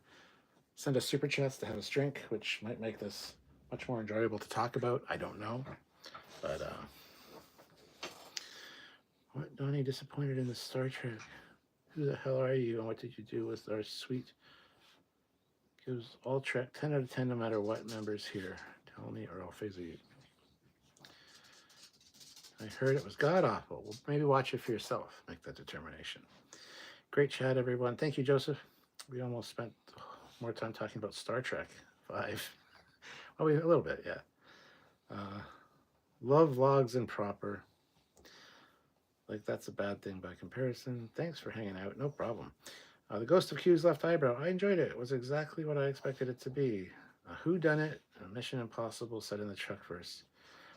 [SPEAKER 1] Send us super chats to have us drink, which might make this much more enjoyable to talk about. I don't know. But, what, Donnie, disappointed in the Star Trek? Who the hell are you, and what did you do with our sweet? Gives all Trek 10 out of 10 no matter what members here. Tell me or I'll phase you. I heard it was god-awful. Well, maybe watch it for yourself. Make that determination. Great chat, everyone. Thank you, Joseph. We almost spent more time talking about Star Trek 5. Oh, a little bit, yeah. Love vlogs improper. Like, that's a bad thing by comparison. Thanks for hanging out. No problem. The Ghost of Q's Left Eyebrow. I enjoyed it. It was exactly what I expected it to be. A whodunit, a Mission Impossible set in the Trekverse.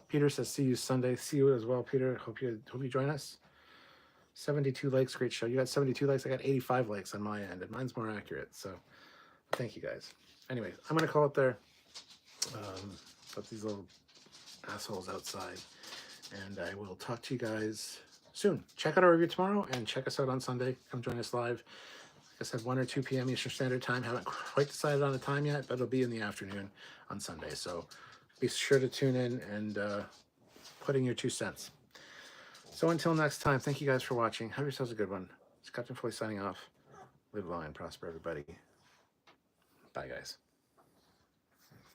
[SPEAKER 1] Peter says, see you Sunday. See you as well, Peter. Hope you join us. 72 likes. Great show. You got 72 likes. I got 85 likes on my end, and mine's more accurate. So thank you, guys. Anyways, I'm going to call it there. Let these little assholes outside. And I will talk to you guys soon. Check out our review tomorrow, and check us out on Sunday. Come join us live. Like I said, 1 or 2 p.m. Eastern Standard Time. Haven't quite decided on the time yet, but it'll be in the afternoon on Sunday. So be sure to tune in and put in your 2 cents. So until next time, thank you guys for watching. Have yourselves a good one. It's Captain Foley signing off. Live long and prosper, everybody. Bye, guys.